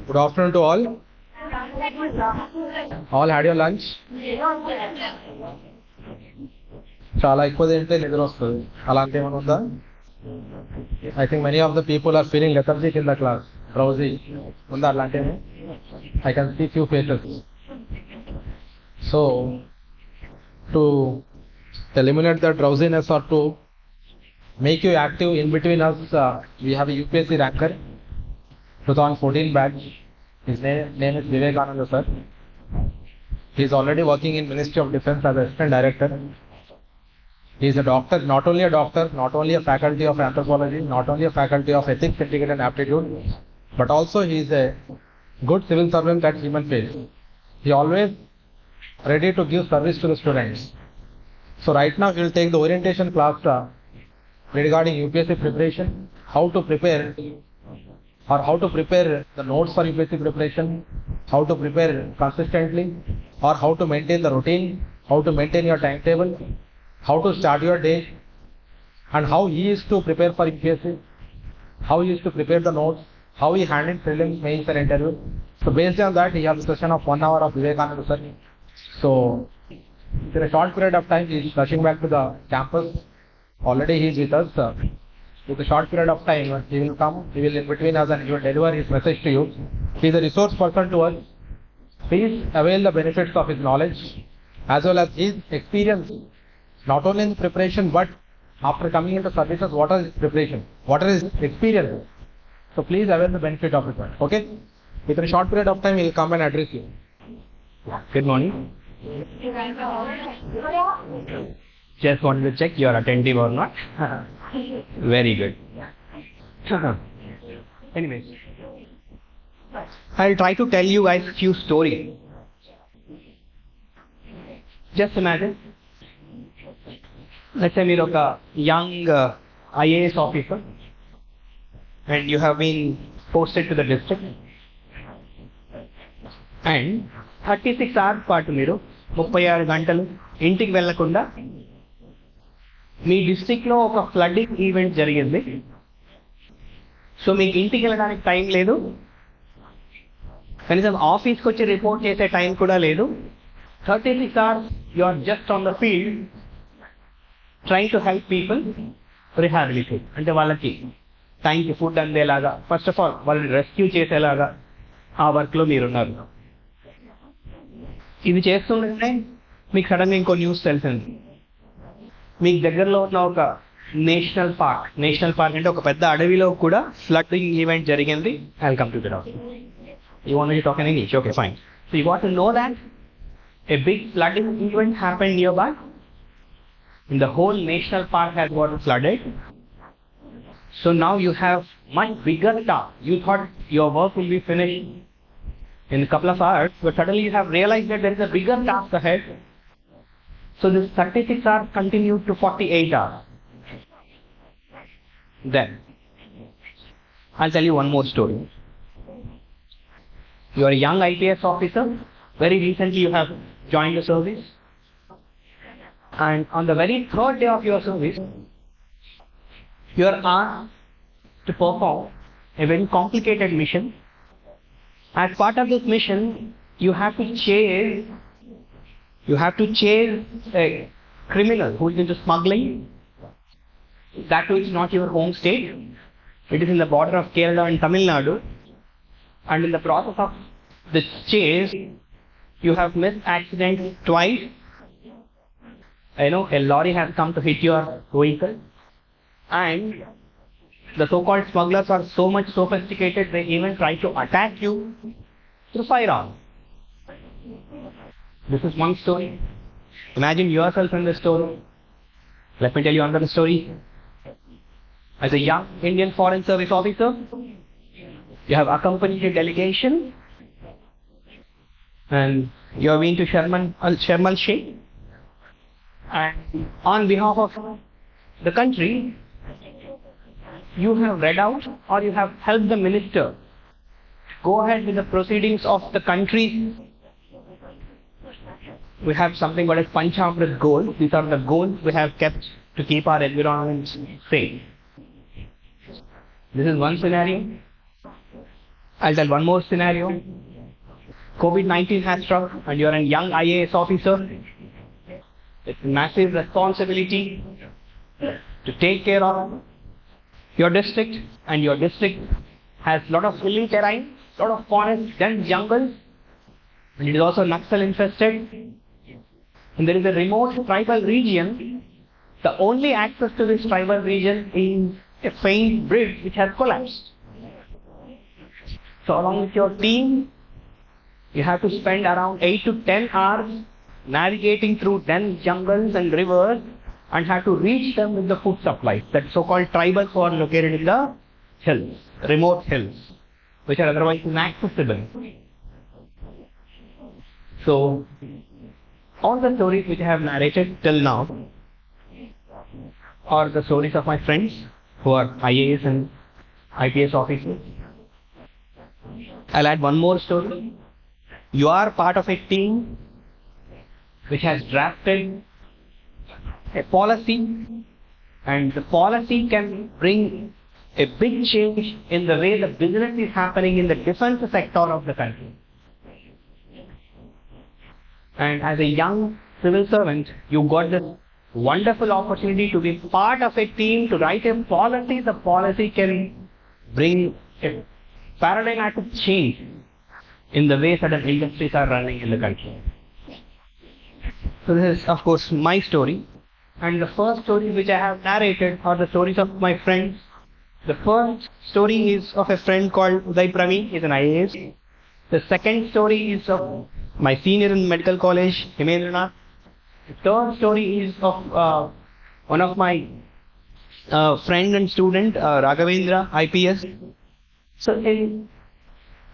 Good afternoon to all. All had your lunch? చాలా ఎక్కువ తింటే నిద్ర వస్తుంది. అలాంటి ఏమైనా ఉందా? I think many of the people are feeling lethargic in the class. Drowsy. ఉందా అలాంటివి? I can see few faces. So, to eliminate the drowsiness or to make you active in between us, we have a UPSC ranker, 2014 batch. His name is Viveknanda sir. He is already working in Ministry of Defence as Assistant Director. He is a doctor, not only a doctor, not only a faculty of anthropology, not only a faculty of ethics, etiquette and aptitude, but also he is a good civil servant at human face. He always ready to give service to the students. So right now he will take the orientation class regarding UPSC preparation, how to prepare or how to prepare the notes for UPSC preparation, how to prepare consistently, or how to maintain the routine, how to maintain your timetable, how to start your day, and how he is to prepare for UPSC, how he is to prepare the notes, how he handles prelims, mains and interview. So based on that, he has a session of 1 hour of Viveknanda sir. So in a short period of time, he is rushing back to the campus. Already he is with us. With a short period of time, he will come, he will in between us and he will deliver his message to you. He is a resource person to us. Please avail the benefits of his knowledge as well as his experience, not only in preparation but after coming into services, what are his preparation, what are his experience. So please avail the benefit of it. Okay? Within a short period of time, he will come and address you. Good morning. Just wanted to check you are attentive or not. Very good. Anyways, I'll try to tell you guys a few stories. Just imagine, let's say you're a young IAS officer and you have been posted to the district, and 36 hours పాటు మీరు 36 గంటలు ఇంటికి వెళ్ళకుండా మీ డిస్ట్రిక్ట్లో ఒక flooding event జరిగింది. So మీకు ఇంటికి వెళ్ళడానికి టైం లేదు, కనీసం ఆఫీస్కి వచ్చి రిపోర్ట్ చేసే టైం కూడా లేదు. 36 hours you are just on the field trying to help people rehabilitate. అంటే వాళ్ళకి టైంకి ఫుడ్ అందేలాగా, ఫస్ట్ ఆఫ్ ఆల్ వాళ్ళని రెస్క్యూ చేసేలాగా ఆ వర్క్లో మీరున్నారు. ఇది చేస్తుంటే మీకు సడన్గా ఇంకో న్యూస్ తెలిసింది. మీకు దగ్గరలో ఉన్న ఒక నేషనల్ పార్క్ అంటే ఒక పెద్ద అడవిలో కూడా ఫ్లడ్డింగ్ ఈవెంట్ జరిగింది. I will come to that. You want me to talk in English? Okay, fine. So you want to know that a big flooding event happened nearby and the whole national park has got flooded. So now you have much bigger task. You thought your work will be finished in a couple of hours, but suddenly you have realized that there is a bigger task ahead. So this 36 hours continued to 48 hours. Then I'll tell you one more story. You are a young IPS officer. Very recently you have joined the service, and on the very third day of your service, you are asked to perform a very complicated mission. As part of this mission, you have to chase a criminal who is into smuggling. That too is not your home state. It is in the border of Kerala and Tamil Nadu, and in the process of this chase, you have missed accident twice. I know a lorry has come to hit your vehicle, and the so-called smugglers are so much sophisticated, they even try to attack you through firearms. This is one story. Imagine yourself in this story. Let me tell you another story. As a young Indian Foreign Service officer, you have accompanied a delegation and you have been to Sharm el-Sheikh, and on behalf of the country, you have read out or you have helped the minister go ahead with the proceedings of the country. We have something called as Panchamrit goals. These are the goals we have kept to keep our environment safe. This is one scenario. I'll tell one more scenario. COVID-19 has struck and you're a young IAS officer. It's a massive responsibility to take care of your district, and your district has a lot of hilly terrain, lot of forests, dense jungles, and it is also Naxal infested. And there is a remote tribal region. The only access to this tribal region is a faint bridge which has collapsed. So along with your team, you have to spend around 8 to 10 hours navigating through dense jungles and rivers and have to reach them with the food supplies. That so-called tribals who are located in the hills, remote hills, which are otherwise inaccessible. So, all the stories which I have narrated till now are the stories of my friends who are IAS and IPS officers. I'll add one more story. You are part of a team which has drafted a policy, and the policy can bring a big change in the way the business is happening in the defense sector of the country. And as a young civil servant, you got this wonderful opportunity to be part of a team to write a policy. The policy can bring a paradigmatic change in the way certain industries are running in the country. So this is of course my story, and the first stories which I have narrated are the stories of my friends. The first story is of a friend called Uday Praveen, he is an IAS. The second story is of my senior in medical college, Himendranath. The third story is of one of my friend and student, Raghavendra, IPS. So in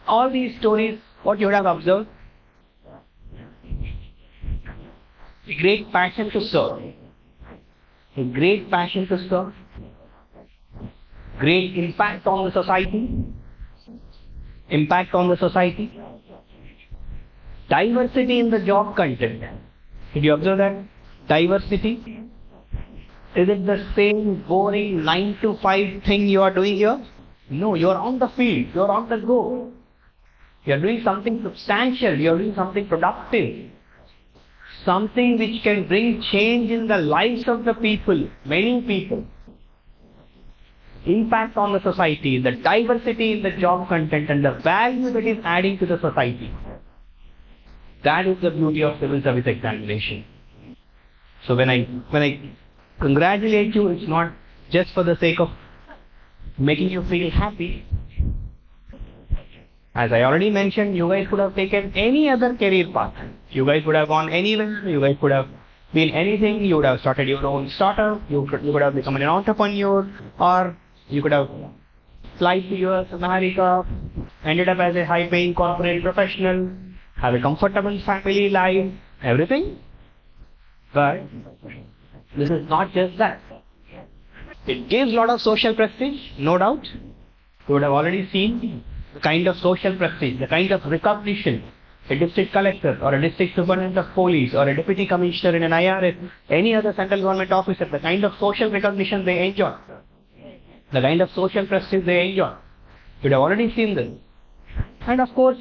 all these stories, what you would have observed, a great passion to serve, a great passion to serve, great impact on the society, diversity in the job content. Did you observe that? Diversity. Is it the same boring 9 to 5 thing you are doing here? No, you are on the field, you are on the go. You are doing something substantial, you are doing something productive. Something which can bring change in the lives of the people, many people. Impact on the society, the diversity in the job content and the value that is adding to the society. That is the beauty of civil service examination. So when I congratulate you, it's not just for the sake of making you feel happy. As I already mentioned, you guys could have taken any other career path. You guys would have gone anywhere, you guys could have been anything, you would have started your own startup, you could have become an entrepreneur, or you could have flight to US, America, ended up as a high-paying corporate professional, have a comfortable family life, everything. But this is not just that. It gives a lot of social prestige, no doubt. You would have already seen the kind of social prestige, the kind of recognition a district collector or a district superintendent of police or a deputy commissioner in an IRS, any other central government officer, the kind of social recognition they enjoy, the kind of social prestige they enjoy. You would have already seen this. And of course,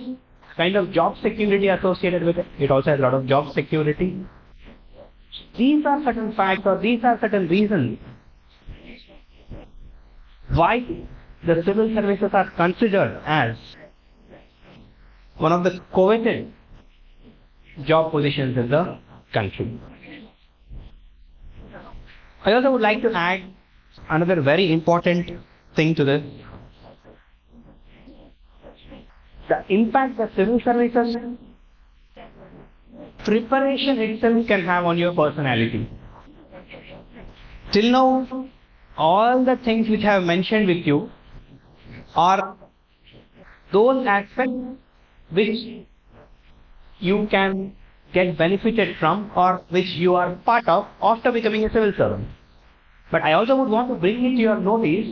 kind of job security associated with it. It also has a lot of job security. These are certain facts, or these are certain reasons why the civil services are considered as one of the coveted job positions in the country. I also would like to add another very important thing to this. The impact that civil services preparation itself can have on your personality. Till now, all the things which I have mentioned with you are those aspects which you can get benefited from or which you are part of after becoming a civil servant. But I also would want to bring it to your notice,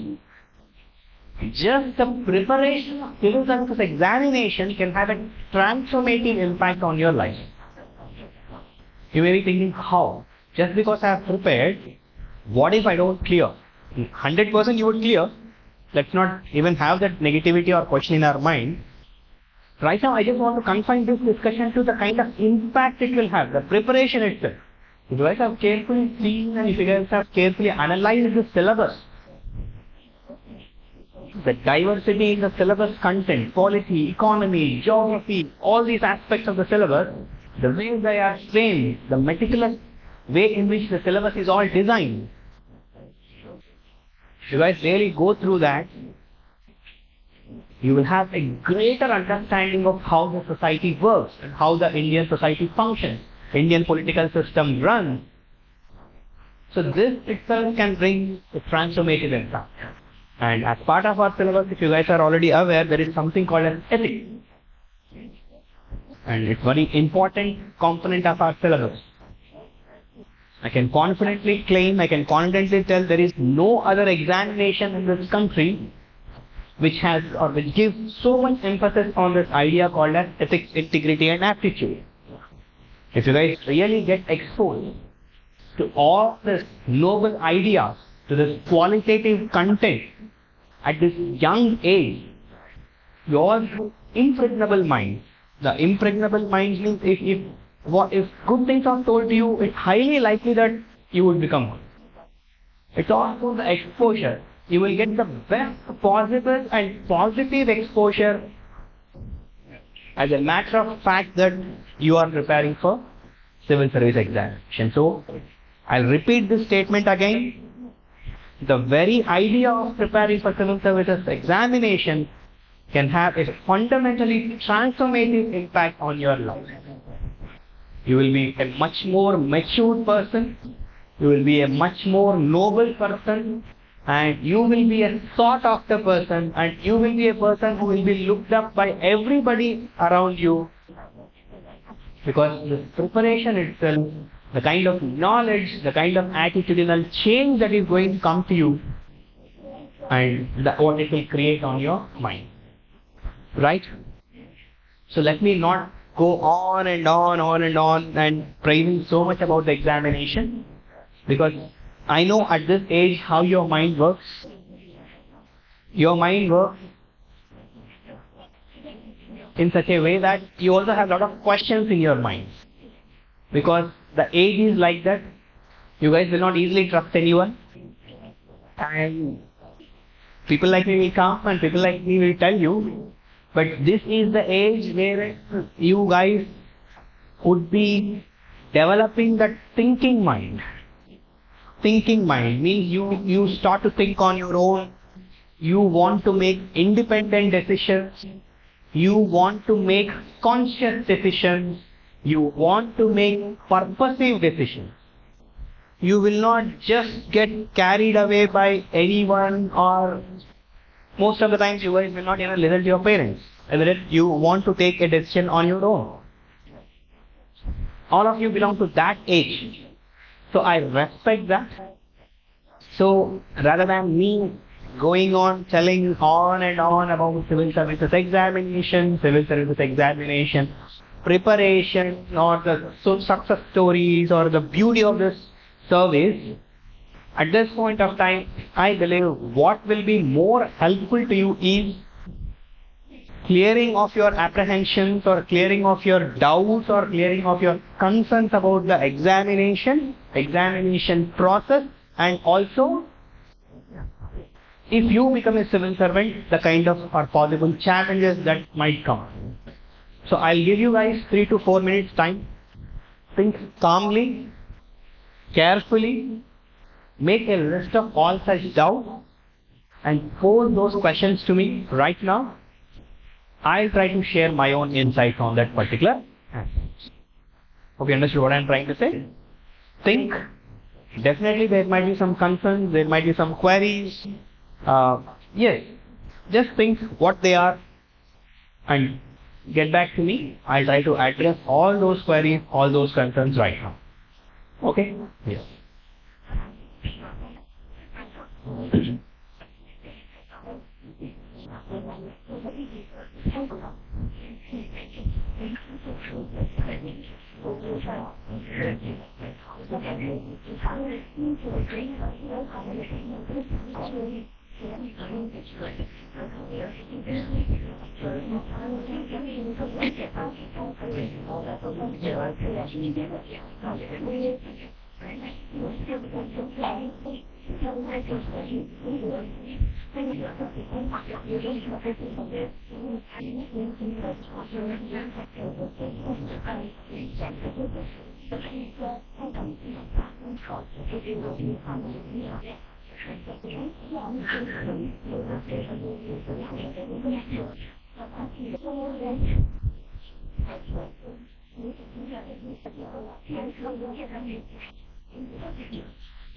just the preparation of civil services examination can have a transformative impact on your life. You may be thinking, how? Just because I have prepared, what if I don't clear? 100% you would clear, Let's not even have that negativity or question in our mind. Right now, I just want to confine this discussion to the kind of impact it will have, the preparation itself. If you guys have carefully seen and if you guys have carefully analyzed the syllabus, the diversity in the syllabus content, quality, economy, geography, all these aspects of the syllabus, the way they are framed, the meticulous way in which the syllabus is all designed. If you guys really go through that, you will have a greater understanding of how the society works and how the Indian society functions, Indian political system runs. So this itself can bring a transformative impact. And as part of our syllabus, if you guys are already aware, there is something called an ethics. And it's very important component of our syllabus. I can confidently claim, I can confidently tell there is no other examination in this country which has or which gives so much emphasis on this idea called as ethics, integrity and aptitude. If you guys really get exposed to all this noble ideas, to this qualitative content at this young age, your impregnable mind. The impregnable mind means if good things are told to you, it's highly likely that you would become one. It's also the exposure. You will get the best possible and positive exposure as a matter of fact that you are preparing for civil service examination. So, I'll repeat this statement again. The very idea of preparing for civil services examination can have a fundamentally transformative impact on your life. You will be a much more mature person, you will be a much more noble person, and you will be a sought after person, and you will be a person who will be looked up by everybody around you, because the preparation itself, the kind of knowledge, the kind of attitudinal change that is going to come to you, and what it will create on your mind. Right? So let me not go on and on and praising so much about the examination, because I know at this age how your mind works. Your mind works in such a way that you also have a lot of questions in your mind, because the age is like that. You guys will not easily trust anyone, and people like me will come and people like me will tell you, but this is the age where you guys would be developing that thinking mind. Thinking mind means you start to think on your own. You want to make independent decisions. You want to make conscious decisions. You want to make purposive decisions. You will not just get carried away by anyone, or most of the times you guys will not even listen to your parents. You want to take a decision on your own. All of you belong to that age. So I respect that. So rather than me going on telling on and on about civil services examination, preparation, or the success stories, or the beauty of this service, at this point of time, I believe what will be more helpful to you is clearing of your apprehensions, or clearing of your doubts, or clearing of your concerns about the examination process, and also if you become a civil servant, the kind of or possible challenges that might come. So I'll give you guys 3 to 4 minutes time. Think calmly, carefully, make a list of all such doubts and pose those questions to me right now. I'll try to share my own insights on that particular aspect. Hope you understood what I'm trying to say. Think. Definitely there might be some concerns, there might be some queries. Yes, just think what they are and get back to me. I'll try to address all those queries, all those concerns right now. Okay? Yes.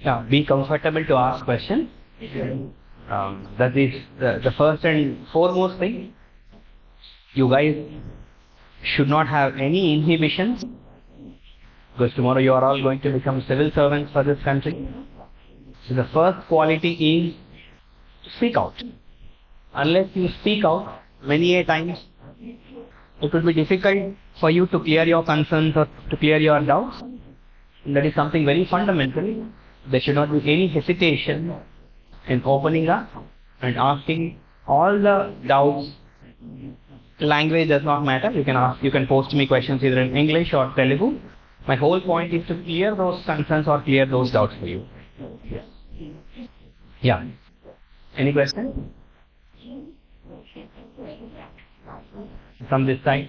Yeah, be comfortable to ask questions. That is the first and foremost thing. You guys should not have any inhibitions, because tomorrow you are all going to become civil servants for this country. So the first quality is to speak out. Unless you speak out, many a times it will be difficult for you to clear your concerns or to clear your doubts. And that is something very fundamental. There should not be any hesitation in opening up and asking all the doubts. Language does not matter. You can post me questions either in English or Telugu. My whole point is to clear those concerns or clear those doubts for you. Yeah. Any question? From this side?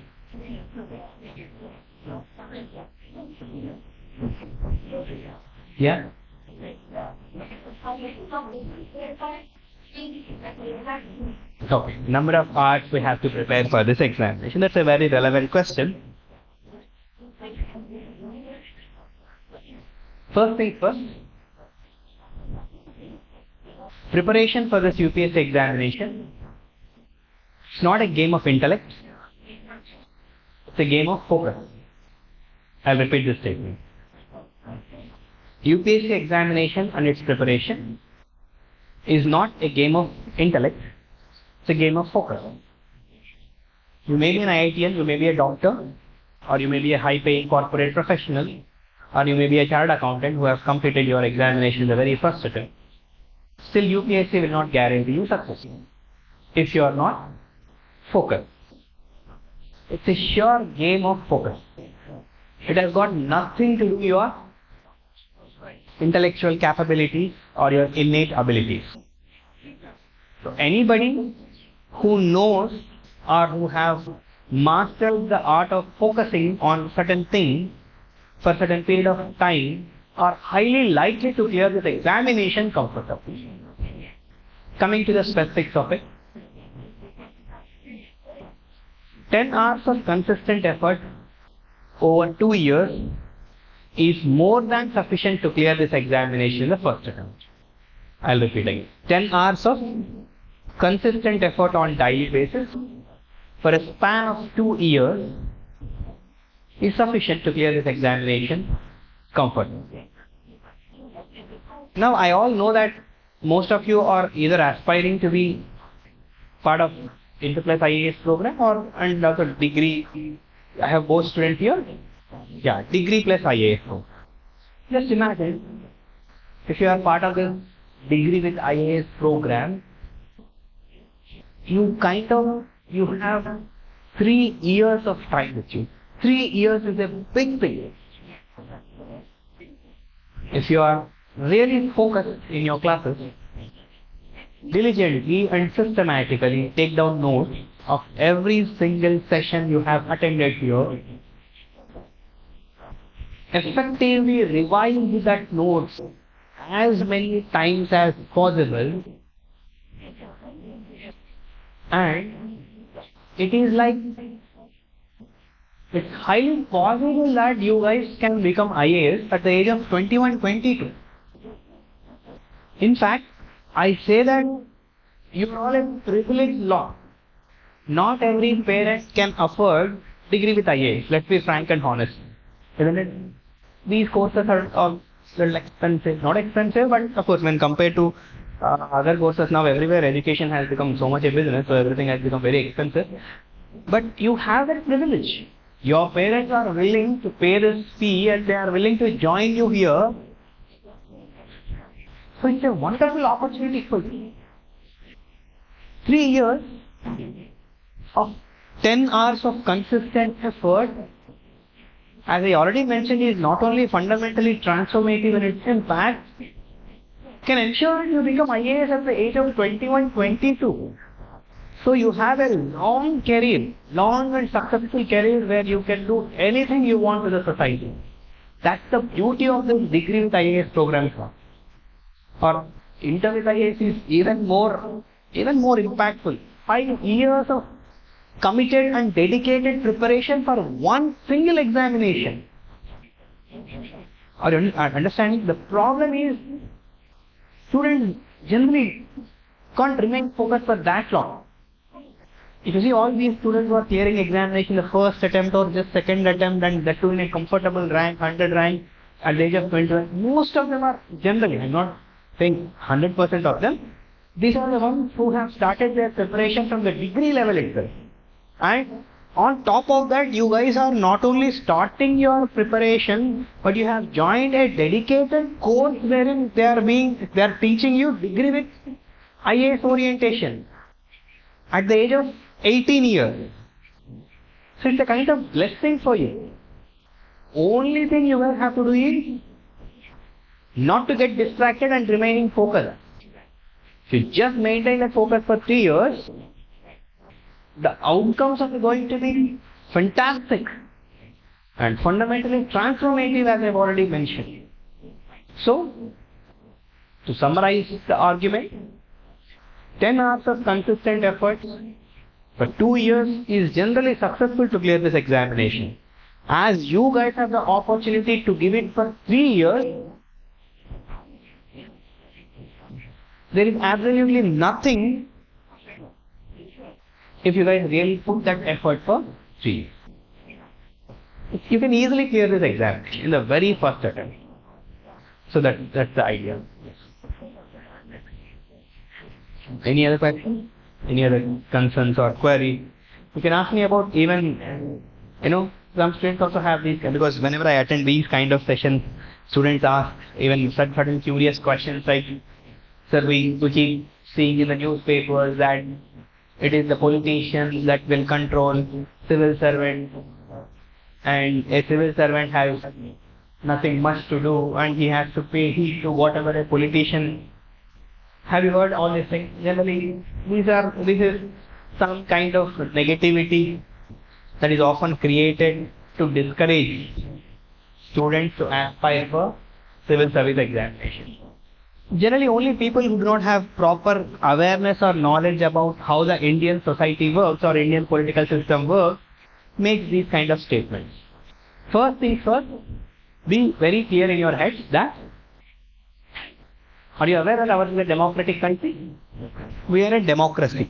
Yeah? Okay. Number of hours we have to prepare for this examination. That's a very relevant question. First thing first, preparation for this UPSC examination, it's not a game of intellect, it's a game of focus. I'll repeat this statement. UPSC examination and its preparation is not a game of intellect, it's a game of focus. You may be an IITian, you may be a doctor, or you may be a high-paying corporate professional, or you may be a chartered accountant who has completed your examination the very first attempt. Still, UPSC will not guarantee you success if you are not focused. It's a sure game of focus. It has got nothing to do with your intellectual capabilities or your innate abilities. So anybody who knows or who have mastered the art of focusing on certain things for a certain period of time are highly likely to clear this examination comfortably. Coming to the specifics of it, 10 hours of consistent effort over 2 years is more than sufficient to clear this examination in the first attempt. I'll repeat again. 10 hours of consistent effort on daily basis for a span of 2 years is sufficient to clear this examination comfortably. Now, I all know that most of you are either aspiring to be part of Inter Plus IAS program or and also degree. I have both students here. Yeah, degree plus IAS program. Just imagine if you are part of this degree with IAS program, you have 3 years of time with you. 3 years is a big thing. If you are really focused in your classes, diligently and systematically take down notes of every single session you have attended here, effectively revise that notes as many times as possible, and it's highly possible that you guys can become IAS at the age of 21, 22. In fact, I say that you are all a privileged lot. Not every parent can afford degree with IAS. Let's be frank and honest, isn't it? These courses are little expensive. Not expensive, but of course, when compared to other courses now, everywhere education has become so much a business, so everything has become very expensive. But you have that privilege. Your parents are willing to pay this fee and they are willing to join you here. So it's a wonderful opportunity for you. 3 years of 10 hours of consistent effort, as I already mentioned, is not only fundamentally transformative in its impact, can ensure that you become IAS at the age of 21, 22. So you have a long career, long and successful career where you can do anything you want with the society. That's the beauty of this degree with IAS program. Or inter with IAS is even more impactful. 5 years of committed and dedicated preparation for one single examination. Are you understanding? The problem is students generally can't remain focused for that long. If you see all these students who are clearing examination the first attempt or just second attempt, and that too in a comfortable rank, 100 rank at the age of 21, most of them are generally, I'm not saying 100% of them, these are the ones who have started their preparation from the degree level itself. And on top of that, you guys are not only starting your preparation, but you have joined a dedicated course wherein they are teaching you degree with IAS orientation at the age of 18 years. So it's a kind of blessing for you. Only thing you guys have to do is not to get distracted and remaining focused. If you just maintain that focus for 3 years, the outcomes are going to be fantastic and fundamentally transformative, as I've already mentioned. So, to summarize the argument, 10 hours of consistent efforts for 2 years is generally successful to clear this examination. As you guys have the opportunity to give it for 3 years, there is absolutely nothing if you guys really put that effort for 3 years. You can easily clear this examination in the very first attempt. So that's the idea. Any other questions? Any other concerns or query? You can ask me about even, some students also have these, because whenever I attend these kind of sessions, students ask even certain curious questions like, sir, we keep seeing in the newspapers that it is the politicians that will control civil servant, and a civil servant has nothing much to do and he has to pay heed to whatever a politician. Have you heard all these things? Generally, this is some kind of negativity that is often created to discourage students to aspire for civil service examination. Generally, only people who do not have proper awareness or knowledge about how the Indian society works or Indian political system works make these kind of statements. First things first, be very clear in your heads that, are you aware that ours is a democratic country? We are a democracy.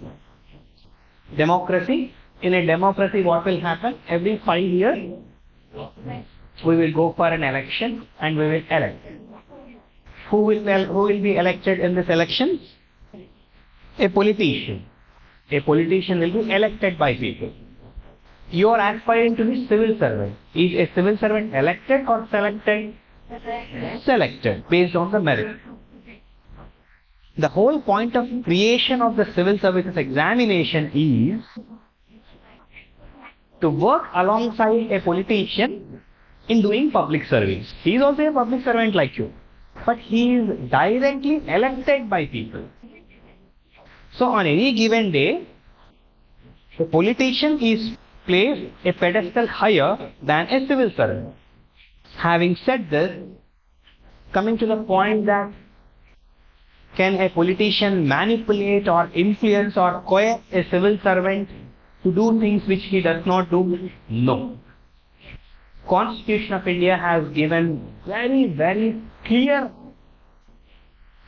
In a democracy, what will happen? Every 5 years, we will go for an election and we will elect. Who will be elected in this election? A politician. A politician will be elected by people. You are aspiring to be civil servant. Is a civil servant elected or selected? Selected, based on the merit. The whole point of creation of the civil services examination is to work alongside a politician in doing public service. He is also a public servant like you, but he is directly elected by people. So on any given day, the politician is placed a pedestal higher than a civil servant. Having said this, coming to the point that can a politician manipulate or influence or coerce a civil servant to do things which he does not do? No. Constitution of India has given very, very clear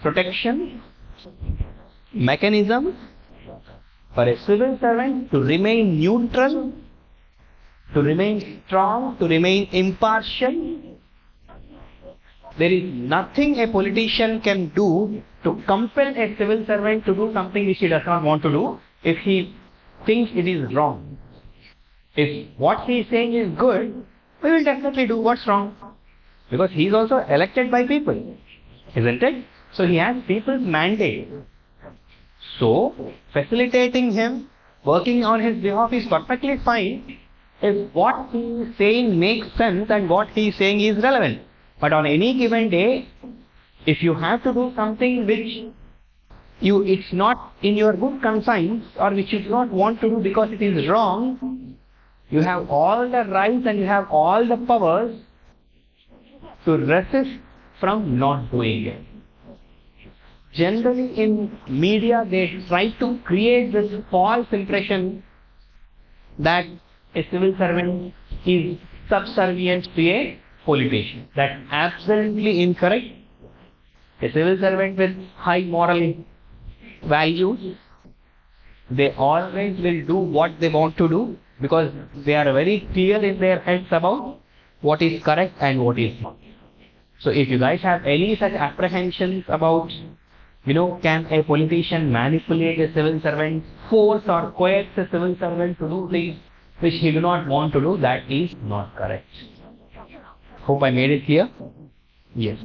protection mechanism for a civil servant to remain neutral, to remain strong, to remain impartial. There is nothing a politician can do to compel a civil servant to do something which he does not want to do if he thinks it is wrong. If what he is saying is good, we will definitely do what's wrong, because he is also elected by people, isn't it? So he has people's mandate. So, facilitating him, working on his behalf is perfectly fine if what he is saying makes sense and what he is saying is relevant. But on any given day, if you have to do something which it's not in your good conscience or which you do not want to do because it is wrong, you have all the rights and you have all the powers to resist from not doing it. Generally in media, they try to create this false impression that a civil servant is subservient to a politician. That's absolutely incorrect. A civil servant with high moral values, they always will do what they want to do because they are very clear in their heads about what is correct and what is not. So if you guys have any such apprehensions about, can a politician manipulate a civil servant, force or coerce a civil servant to do things which he do not want to do, that is not correct. Hope I made it clear? Yes.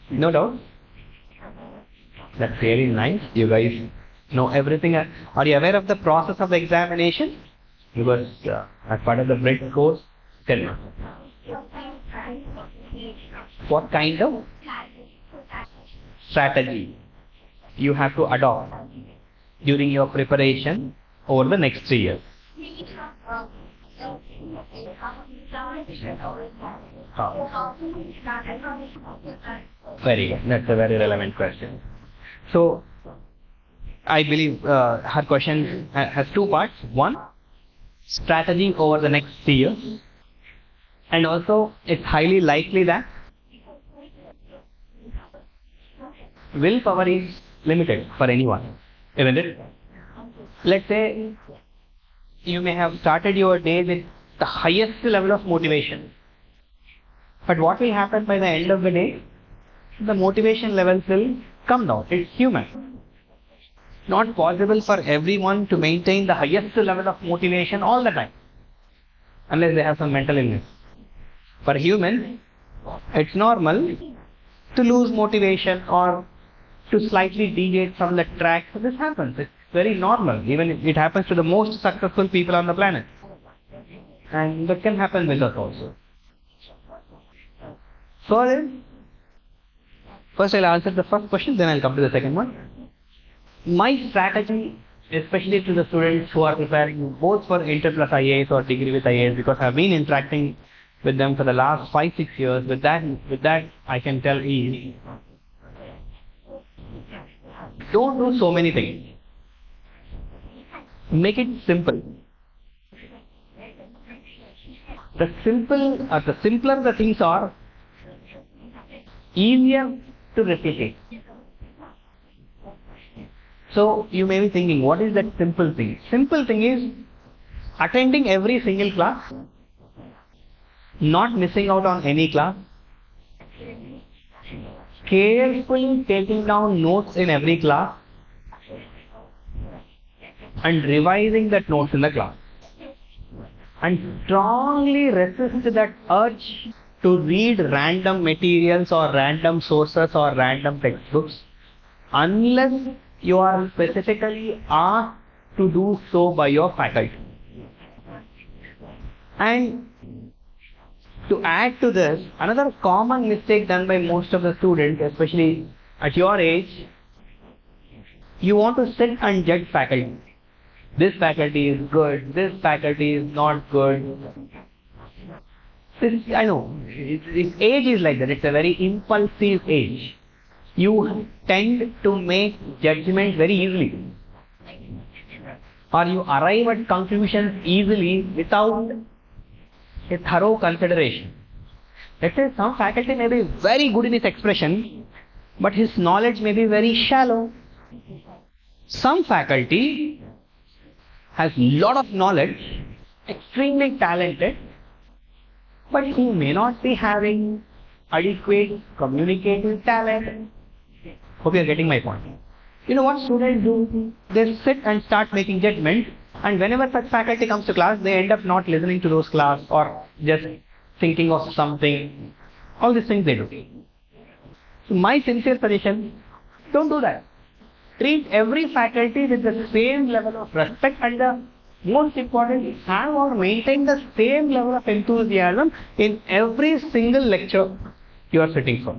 No doubt. That's really nice. You guys know everything. Are you aware of the process of the examination? Because as part of the break course, tell me. What kind of strategy you have to adopt during your preparation over the next 3 years? Very good. That's a very relevant question. So, I believe her question has 2 parts. One, strategy over the next 3 years. And also, it's highly likely that willpower is limited for anyone, isn't it? Let's say you may have started your day with the highest level of motivation. But what will happen by the end of the day? The motivation levels will come down. It's human. Not possible for everyone to maintain the highest level of motivation all the time, unless they have some mental illness. For humans, it's normal to lose motivation or to slightly deviate from the track. So this happens. It's very normal. Even it happens to the most successful people on the planet. And that can happen with us also. So first I'll answer the first question, then I'll come to the second one. My strategy, especially to the students who are preparing both for Inter plus IAS or degree with IAS, because I've been interacting with them for the last 5-6 years, with that I can tell is, don't do so many things. Make it simple. The simpler the things are, easier to replicate. So you may be thinking, what is that simple thing? Simple thing is attending every single class, not missing out on any class, carefully taking down notes in every class, and revising that notes in the class. And strongly resist that urge to read random materials or random sources or random textbooks unless you are specifically asked to do so by your faculty. And to add to this, another common mistake done by most of the students, especially at your age, you want to sit and judge faculty. This faculty is good, this faculty is not good. I know, age is like that, it's a very impulsive age. You tend to make judgments very easily. Or you arrive at conclusions easily without a thorough consideration. Let's say some faculty may be very good in his expression, but his knowledge may be very shallow. Some faculty has lot of knowledge, extremely talented, but he may not be having adequate communicative talent. Hope you are getting my point. You know what students do? They sit and start making judgments And whenever such faculty comes to class, they end up not listening to those class or just thinking of something. All these things they do. So my sincere suggestion, don't do that. Treat every faculty with the same level of respect, and the most important, have or maintain the same level of enthusiasm in every single lecture you are sitting for.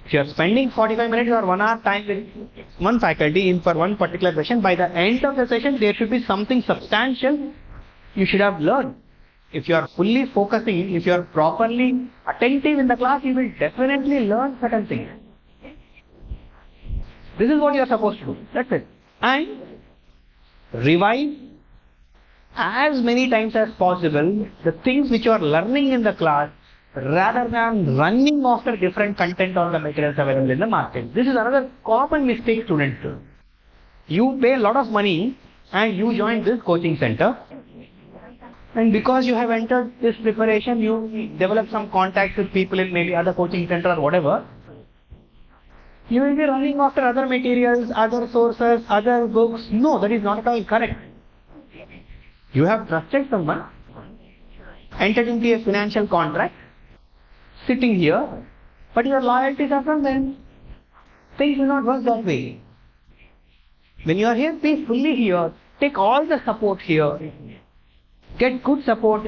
If you are spending 45 minutes or 1 hour time with one faculty in for one particular session, by the end of the session there should be something substantial you should have learned. If you are fully focusing, if you are properly attentive in the class, you will definitely learn certain things. This is what you are supposed to do. That's it. And revise as many times as possible the things which you are learning in the class, rather than running after different content or the materials available in the market. This is another common mistake students do. You pay a lot of money and you join this coaching center, and because you have entered this preparation, you develop some contacts with people in maybe other coaching center or whatever. You will be running after other materials, other sources, other books. No, that is not at all correct. You have trusted someone, entered into a financial contract, sitting here, but your loyalties are from them. Things will not work that way. When you are here, be fully here. Take all the support here. Get good support.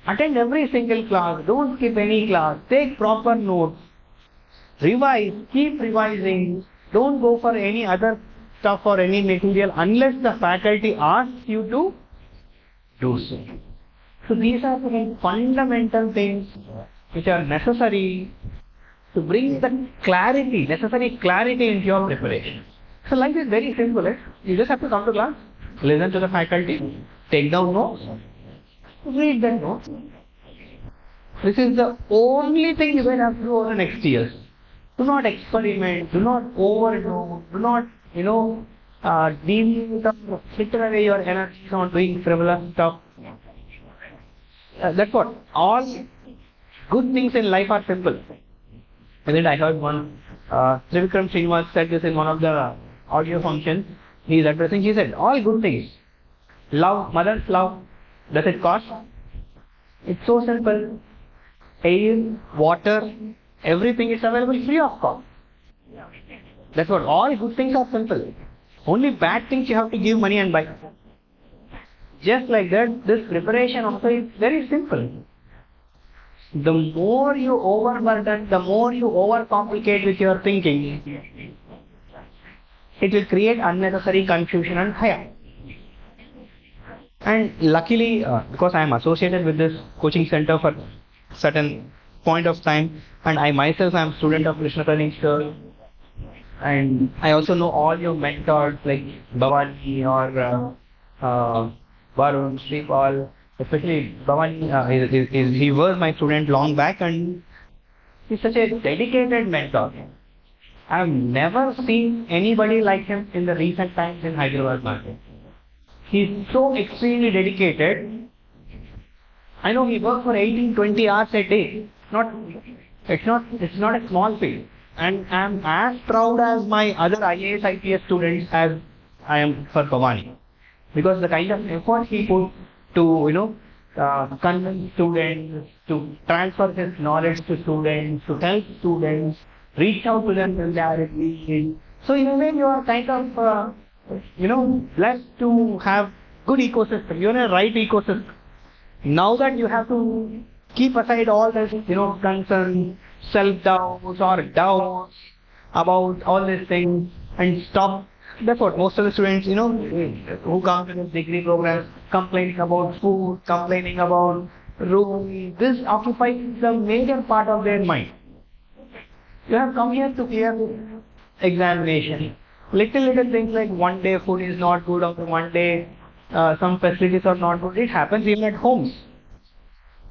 Attend every single class. Don't skip any class. Take proper notes. Revise. Keep revising. Don't go for any other stuff or any material unless the faculty asks you to do so. So these are the fundamental things which are necessary to bring the clarity, necessary clarity into your preparation. So life is very simple. You just have to come to class, listen to the faculty, take down notes, read the notes. This is the only thing you will have to do over the next years. Do not experiment, do not overdo, do not, deviate or fritter away your energies on doing frivolous stuff. That's what. All good things in life are simple. And then I heard one, Viveknanda Srinivas said this in one of the audio functions. He is addressing, he said, all good things. Love, mother's love, does it cost? It's so simple. Air, water, everything is available free of cost. That's what. All good things are simple. Only bad things you have to give money and buy. Just like that, this preparation also is very simple. The more you overburden, the more you overcomplicate with your thinking, it will create unnecessary confusion and haya. And luckily, because I am associated with this coaching center for certain point of time, and I myself am student of Krishna ThariKrishna, and I also know all your mentors like Bhavani or Varun, Sripal, especially Bhavani, he was my student long back, and he's such a dedicated mentor. I have never seen anybody like him in the recent times in Hyderabad market. He's so extremely dedicated. I know he works for 18-20 hours a day. It's not a small field. And I am as proud as my other IAS, IPS students as I am for Bhavani. Because the kind of effort he put to, convince students, to transfer his knowledge to students, to help students, reach out to them when they are in need. So in a way you are kind of, blessed to have good ecosystem. You are in a right ecosystem. Now that you have to keep aside all this, concerns, self-doubts or doubts about all these things and stop. That's what most of the students, who come to this degree program, complaining about food, complaining about room. This occupies the major part of their mind. You have come here to clear this examination. Little things like one day food is not good or one day some facilities are not good. It happens even at homes.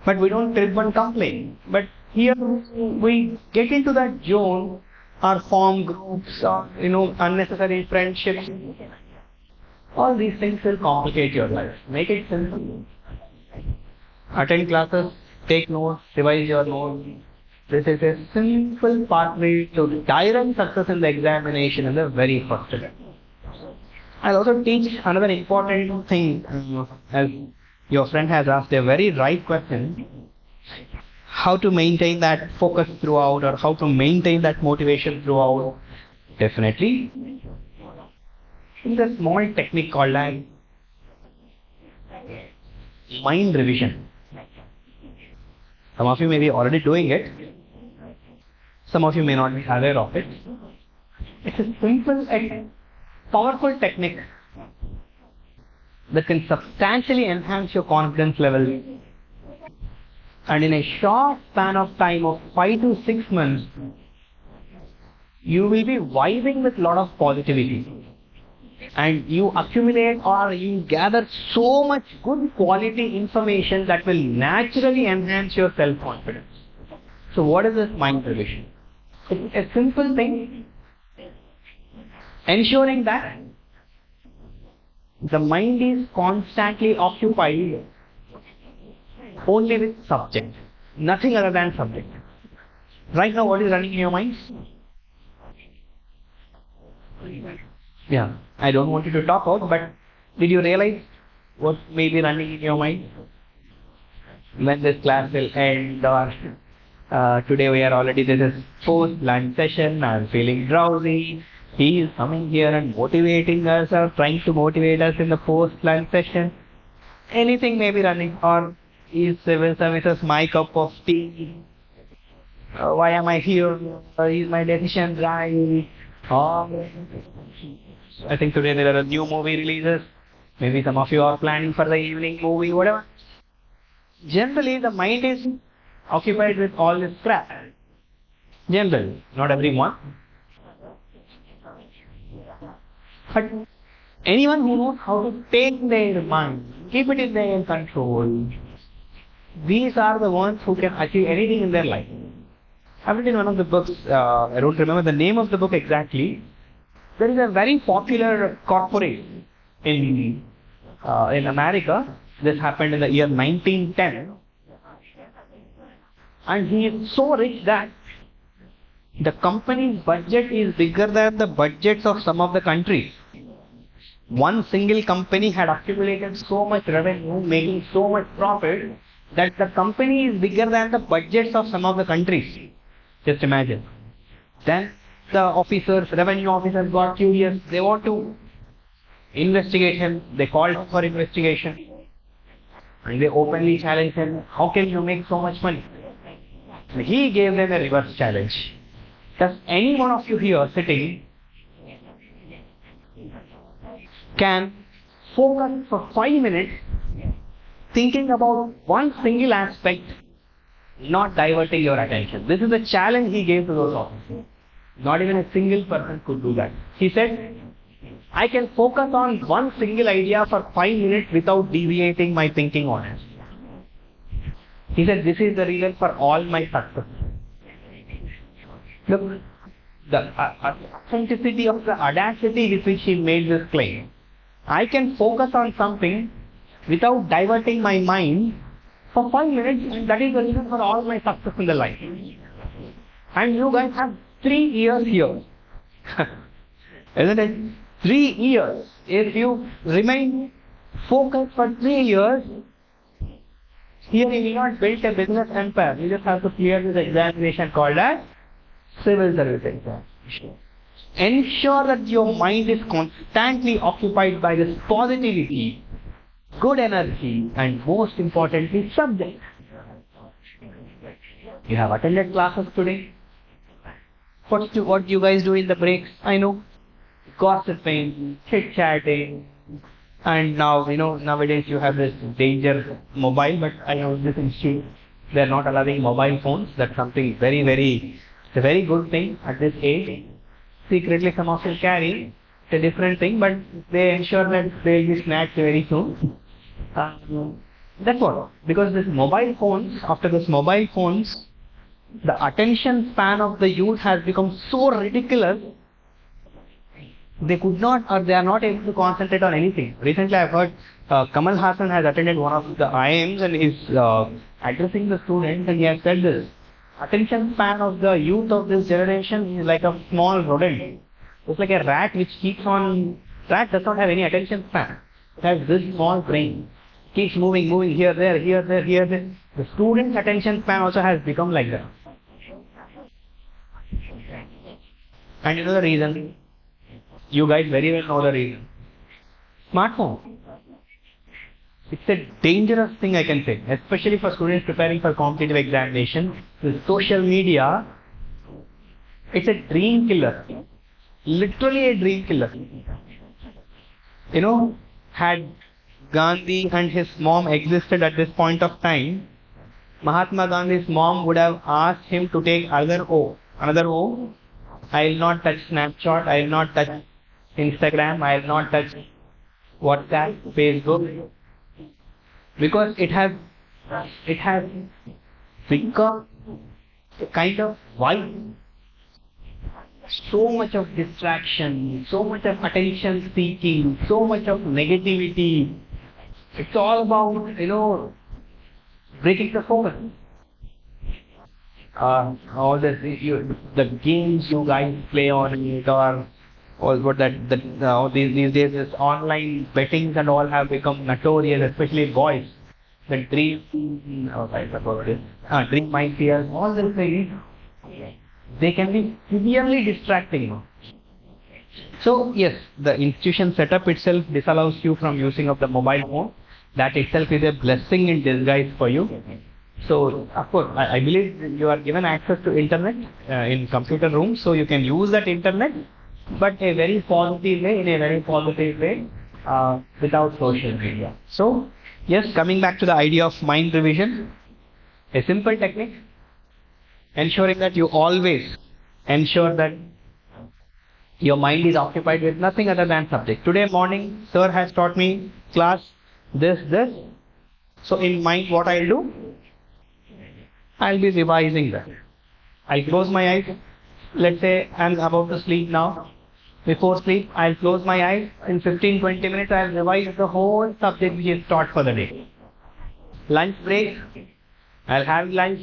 But we don't trip and complain. But here we get into that zone or form groups or unnecessary friendships. All these things will complicate your life. Make it simple. Attend classes, take notes, revise your notes. This is a simple pathway to direct success in the examination in the very first attempt. I'll also teach another important thing, as your friend has asked a very right question, how to maintain that focus throughout, or how to maintain that motivation throughout. Definitely, there's a small technique called like mind revision. Some of you may be already doing it. Some of you may not be aware of it. It's a simple and powerful technique that can substantially enhance your confidence level. And in a short span of time of 5 to 6 months, you will be vibing with a lot of positivity. And you accumulate or you gather so much good quality information that will naturally enhance your self-confidence. So what is this mind revision? It's a simple thing, ensuring that the mind is constantly occupied only with subject, nothing other than subject. Right now, what is running in your mind? Yeah, I don't want you to talk out, but did you realize what may be running in your mind? When this class will end, or today we are already, this is post-lunch session, I'm feeling drowsy. He is coming here and motivating us, or trying to motivate us in the post-lunch session. Anything may be running, or is civil services my cup of tea? Why am I here? Is my decision right? Or I think today there are new movie releases. Maybe some of you are planning for the evening movie, whatever. Generally, the mind is occupied with all this crap. Generally, not everyone. But anyone who knows how to take their mind, keep it in their control, these are the ones who can achieve anything in their life. I've read in one of the books, I don't remember the name of the book exactly. There is a very popular corporate in America. This happened in the year 1910. And he is so rich that the company's budget is bigger than the budgets of some of the countries. One single company had accumulated so much revenue, making so much profit, that the company is bigger than the budgets of some of the countries. Just imagine. Then the officers, revenue officers got curious. They want to investigate him. They called for investigation. And they openly challenged him. How can you make so much money? And he gave them a reverse challenge. Does any one of you here sitting can focus for 5 minutes thinking about one single aspect, not diverting your attention? This is the challenge he gave to those officers. Not even a single person could do that. He said, I can focus on one single idea for 5 minutes without deviating my thinking on it. He said, this is the reason for all my success. Look, the authenticity of the audacity with which he made this claim. I can focus on something without diverting my mind for 5 minutes, and that is the reason for all my success in the life. And you guys have 3 years here. Isn't it? 3 years. If you remain focused for 3 years, here you will not build a business empire. You just have to clear this examination called as civil service examination. Ensure that your mind is constantly occupied by this positivity, good energy, and most importantly, subject. You have attended classes today. What do you guys do in the breaks? I know, gossiping, chit-chatting, and now, nowadays you have this danger mobile, but I know this institute, they are not allowing mobile phones. That's something it's a very good thing at this age. Secretly some of you carry, it's a different thing, but they ensure that they will be snatched very soon. That's what, because after this mobile phones, the attention span of the youth has become so ridiculous, they could not, or they are not able to concentrate on anything. Recently I've heard Kamal Hassan has attended one of the IIMs and is addressing the students, and he has said this: attention span of the youth of this generation is like a small rodent. It's like a rat which keeps on Rat does not have any attention span. It has this small brain. Keeps moving here, there, here, there, here, there. The student's attention span also has become like that. And you know the reason? You guys very well know the reason. Smartphone. It's a dangerous thing, I can say, especially for students preparing for competitive examination. The social media, it's a dream killer. Literally a dream killer. You know, had Gandhi and his mom existed at this point of time, Mahatma Gandhi's mom would have asked him to take another O. I will not touch Snapchat, I will not touch Instagram, I will not touch WhatsApp, Facebook. Because it has become a kind of vibe. So much of distraction, so much of attention seeking, so much of negativity. It's all about, you know, breaking the focus. All the games you guys play on it, or what these days this online bettings and all have become notorious, especially boys. The dream minefields, all these things, they can be severely distracting. So yes, the institution setup itself disallows you from using of the mobile phone. That itself is a blessing in disguise for you. So of course, I believe you are given access to internet in computer rooms, so you can use that internet, but a very positive way, without social media. So yes, coming back to the idea of mind revision, a simple technique, ensuring that you always ensure that your mind is occupied with nothing other than subject. Today morning, sir has taught me class this. So in mind, what I'll do? I'll be revising that. I'll close my eyes. Let's say I'm about to sleep now. Before sleep, I'll close my eyes. In 15-20 minutes, I'll revise the whole subject which is taught for the day. Lunch break, I'll have lunch.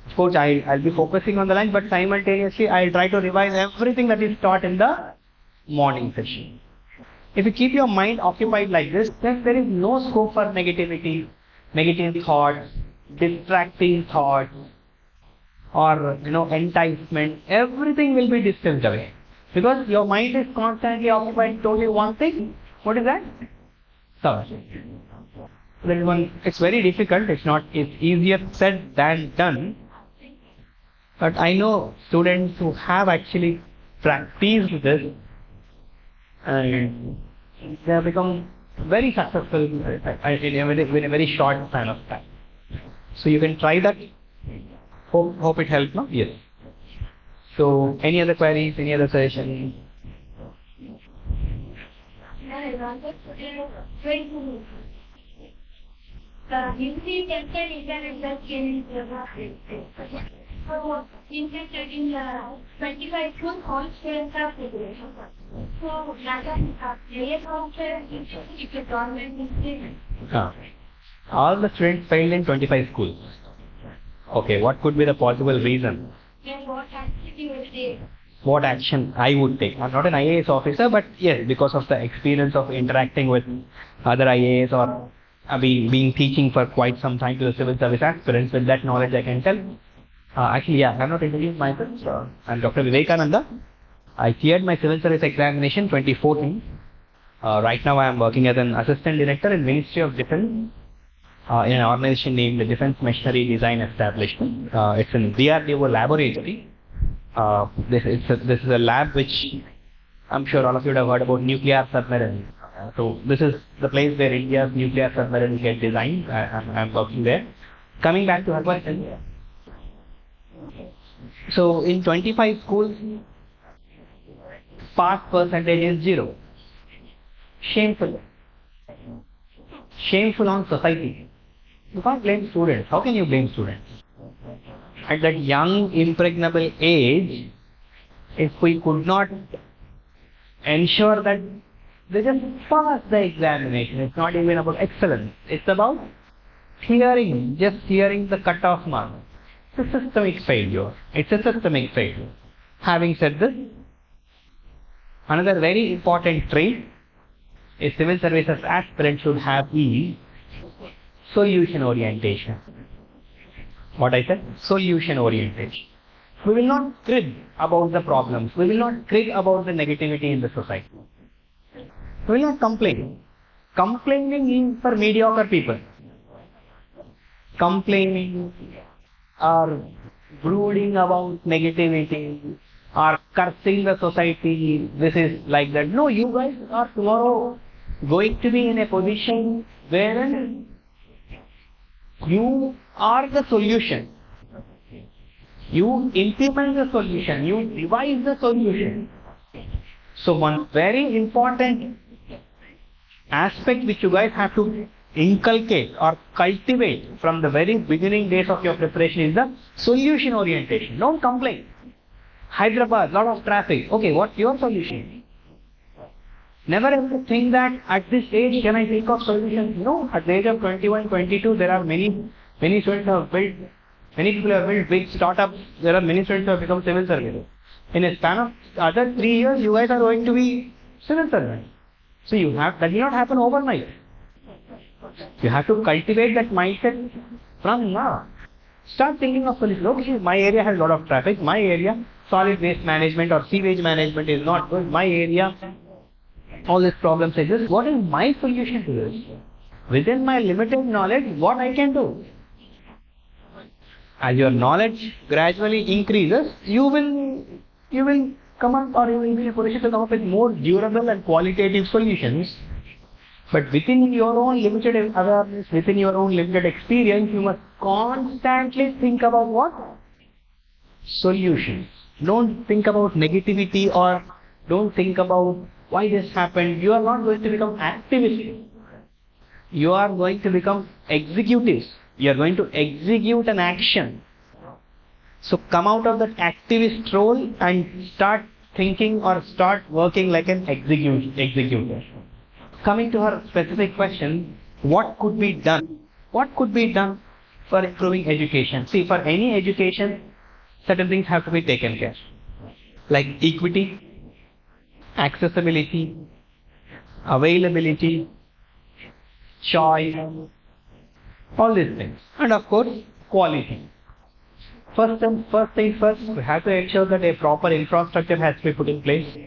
Of course, I'll be focusing on the lunch, but simultaneously, I'll try to revise everything that is taught in the morning session. If you keep your mind occupied like this, then there is no scope for negativity, negative thoughts, distracting thoughts, or enticement. Everything will be distanced away, because your mind is constantly occupied totally one thing. What is that? Subject. That one, it's very difficult. It's easier said than done. But I know students who have actually practiced this, and they have become very successful in a very short span of time. So you can try that. Hope it helped, no? Yes. So any other queries, any other suggestions? So, interested in 25 schools, all students are preparation. So, if the government is all the students failed in 25 schools. Okay, what could be the possible reason? then what action you will take? What action I would take? I'm not an IAS officer, but yes, because of the experience of interacting with other IAS or being teaching for quite some time to the civil service aspirants, with that knowledge I can tell. Actually, I'm not introduced myself. I'm Dr. Viveknanda. I cleared my civil service examination 2014. Right now I am working as an assistant director in Ministry of Defence in an organization named the Defence Machinery Design Establishment. It's in DRDO laboratory. This is a lab which I'm sure all of you would have heard about, nuclear submarine. So this is the place where India's nuclear submarines get designed. I'm working there. Coming back to her question. So in 25 schools, pass percentage is 0. Shameful. Shameful on society. You can't blame students. How can you blame students? At that young, impregnable age, if we could not ensure that they just pass the examination, it's not even about excellence. It's about clearing, just clearing the cut-off mark. It's a systemic failure. It's a systemic failure. Having said this, another very important trait a civil services aspirant should have is solution orientation. What I said? Solution orientation. We will not crib about the problems. We will not crib about the negativity in the society. We will not complain. Complaining is for mediocre people. Complaining or brooding about negativity or cursing the society, this is like that. No, you guys are tomorrow going to be in a position wherein you are the solution. You implement the solution. You devise the solution. So one very important aspect which you guys have to inculcate or cultivate from the very beginning days of your preparation is the solution orientation. Don't complain. Hyderabad, lot of traffic. Okay, what's your solution? Never ever think that at this age can I think of solutions. No, at the age of 21, 22, there are many students who have built, many people have built big startups. There are many students who have become civil servants. In a span of other 3 years, you guys are going to be civil servants. So that will not happen overnight. You have to cultivate that mindset from now. Start thinking of solutions. Okay, my area has a lot of traffic. My area, solid waste management or sewage management is not good. My area, all these problems exist. What is my solution to this? Within my limited knowledge, what I can do? As your knowledge gradually increases, you will come up, or you will be in a position to come up with more durable and qualitative solutions. But within your own limited awareness, within your own limited experience, you must constantly think about what? Solutions. Don't think about negativity or don't think about why this happened. You are not going to become activists. You are going to become executives. You are going to execute an action. So come out of that activist role and start thinking or start working like an executor. Coming to her specific question, what could be done? What could be done for improving education? See, for any education, certain things have to be taken care of. Like equity, accessibility, availability, choice, all these things. And of course, quality. First things first, we have to ensure that a proper infrastructure has to be put in place.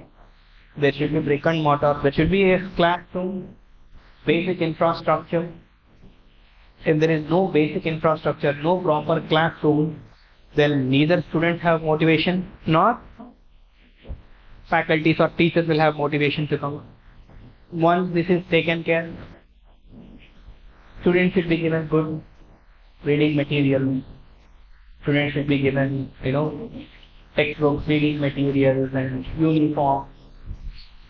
There should be brick and mortar. There should be a classroom, basic infrastructure. If there is no basic infrastructure, no proper classroom, then neither students have motivation nor faculties or teachers will have motivation to come. Once this is taken care, students should be given good reading material. Students should be given, textbooks, reading materials and uniforms.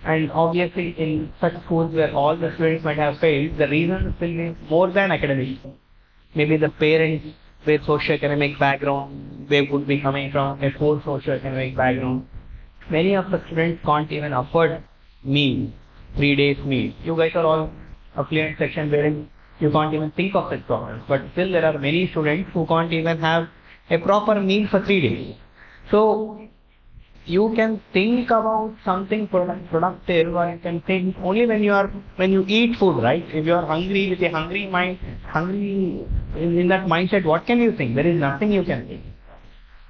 And obviously in such schools where all the students might have failed, the reasons will be more than academics. Maybe the parents, their socio-economic background, they would be coming from a poor socio-economic background. Many of the students can't even afford meal, 3 days meal. You guys are all affluent section wherein you can't even think of such problems. But still there are many students who can't even have a proper meal for 3 days. So you can think about something productive, or you can think only when you eat food, right? If you are hungry with a hungry mind, in that mindset, what can you think? There is nothing you can think.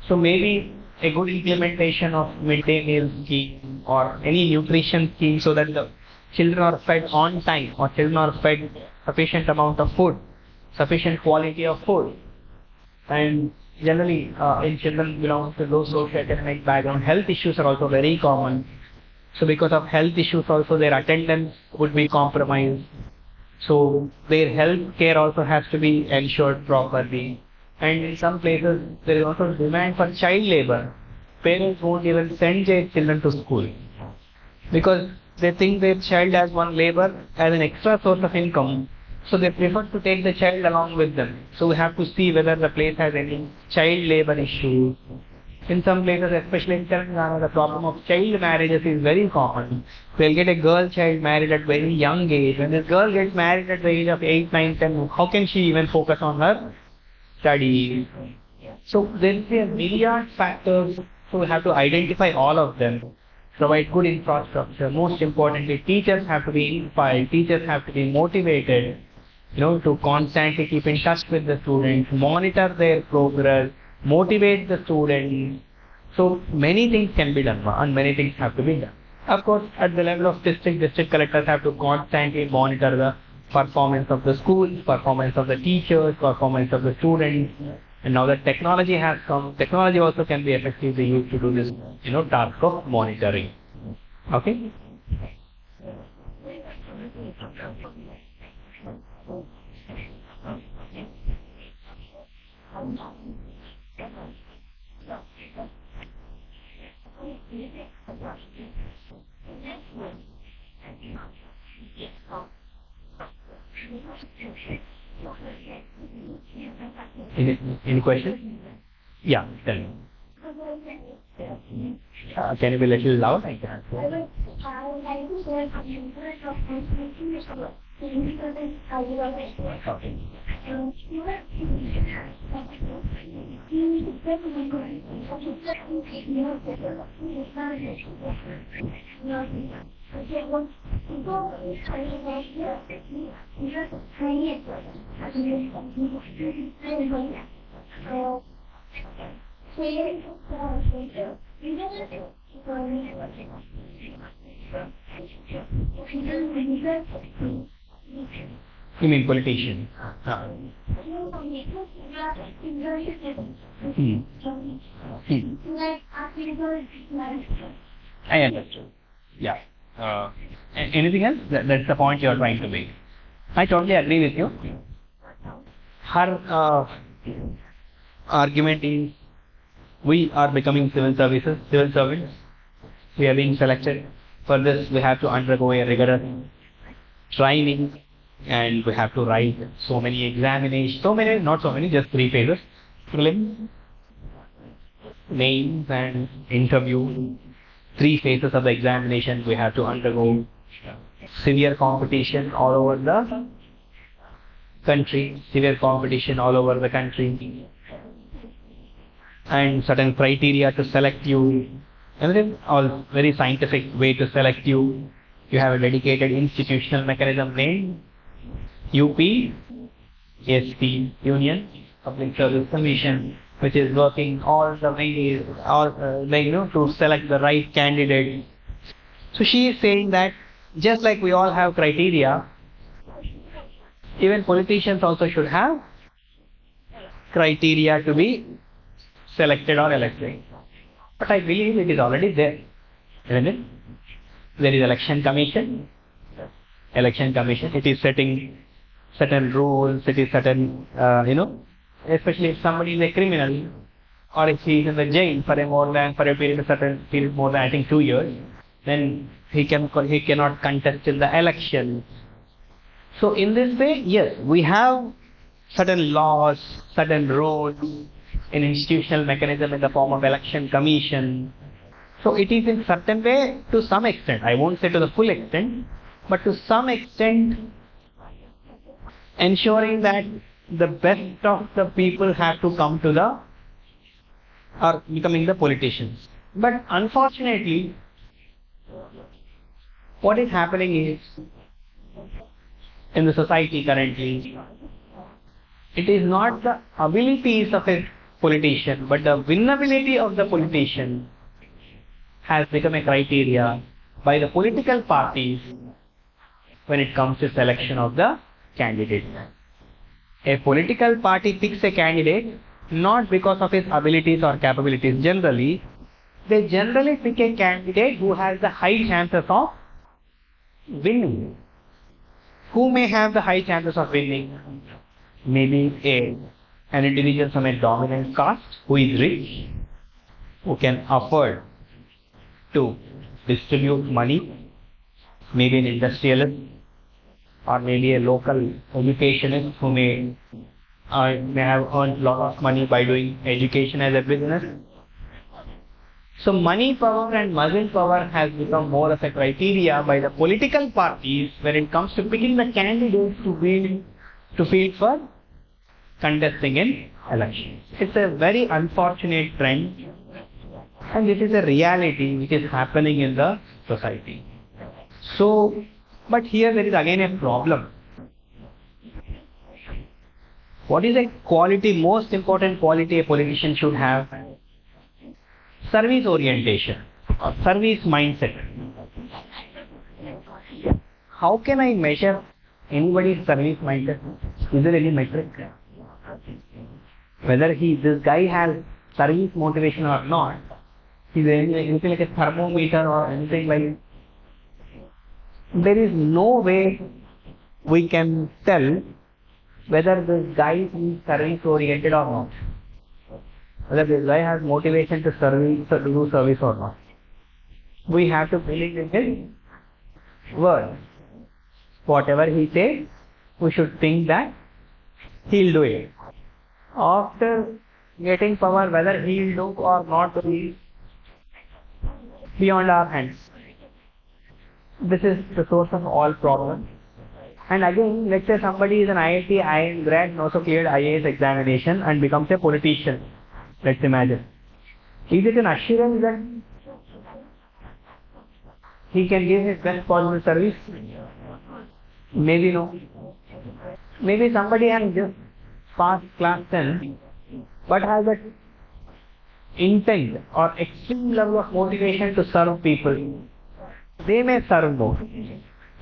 So maybe a good implementation of midday meal scheme or any nutrition scheme so that the children are fed on time or children are fed sufficient amount of food, sufficient quality of food. And generally, in children belong to low socio-economic background, health issues are also very common. So because of health issues also, their attendance would be compromised. So their health care also has to be ensured properly. And in some places, there is also demand for child labor. Parents won't even send their children to school because they think their child has one labor as an extra source of income. So they prefer to take the child along with them. So we have to see whether the place has any child labor issues. In some places, especially in Telangana, the problem of child marriages is very common. They'll get a girl child married at very young age. When this girl gets married at the age of 8, 9, 10, how can she even focus on her studies? So there will be a myriad factors. So we have to identify all of them. provide good infrastructure. Most importantly, teachers have to be inspired, teachers have to be motivated, to constantly keep in touch with the students, monitor their progress, motivate the students. So many things can be done, and many things have to be done. Of course, at the level of district collectors have to constantly monitor the performance of the schools, performance of the teachers, performance of the students. And now that technology has come, technology also can be effectively used to do this, task of monitoring. Okay? Any questions? Yeah, tell me. Can you be a little loud? I can't. You mean politician? I understood. Yeah. Anything else? That's the point you are trying to make. I totally agree with you. Her argument is we are becoming civil servants. We are being selected. For this, we have to undergo a rigorous training, and we have to write so many examinations. Not so many, just 3 phases. Prelims, mains, and interview. 3 phases of the examination we have to undergo. Severe competition all over the country. And certain criteria to select you. And then all very scientific way to select you. You have a dedicated institutional mechanism named UPSC, Union Public Service Commission, which is working all the ways, to select the right candidate. So she is saying that just like we all have criteria, even politicians also should have criteria to be selected or elected. But I believe it is already there, isn't it? There is election commission. It is setting certain rules. It is certain, especially if somebody is a criminal or if he is in the jail for a period more than I think 2 years, then he cannot contest in the election. So in this way, yes, we have certain laws, certain rules, an institutional mechanism in the form of election commission. So it is in certain way, to some extent, I won't say to the full extent, but to some extent, ensuring that the best of the people have to come to or becoming the politicians. But unfortunately, what is happening is, in the society currently, it is not the abilities of a politician, but the winnability of the politician has become a criteria by the political parties when it comes to selection of the candidate. A political party picks a candidate not because of his abilities or capabilities. They generally pick a candidate who has the high chances of winning. Who may have the high chances of winning? Maybe an individual from a dominant caste who is rich, who can afford to distribute money, maybe an industrialist, or maybe a local educationist who may have earned a lot of money by doing education as a business. So money power and muscle power has become more of a criteria by the political parties when it comes to picking the candidates to field for contesting in elections. It's a very unfortunate trend, And this is a reality which is happening in the society. So, but here there is again a problem. What is a quality, most important quality a politician should have? Service orientation or service mindset. How can I measure anybody's service mindset? Is there any metric? Whether this guy has service motivation or not, is there anything like a thermometer or anything like? There is no way we can tell whether this guy is service oriented or not. Whether this guy has motivation to do service or not. We have to believe in his word. Whatever he says, we should think that he'll do it. After getting power, whether he'll do or not do is beyond our hands. This is the source of all problems. And again, let's say somebody is an IIT IIM grad and also cleared IAS examination and becomes a politician. Let's imagine. Is it an assurance that he can give his best possible service? Maybe no. Maybe somebody has just passed class 10 but has that intent or extreme level of motivation to serve people. They may serve more.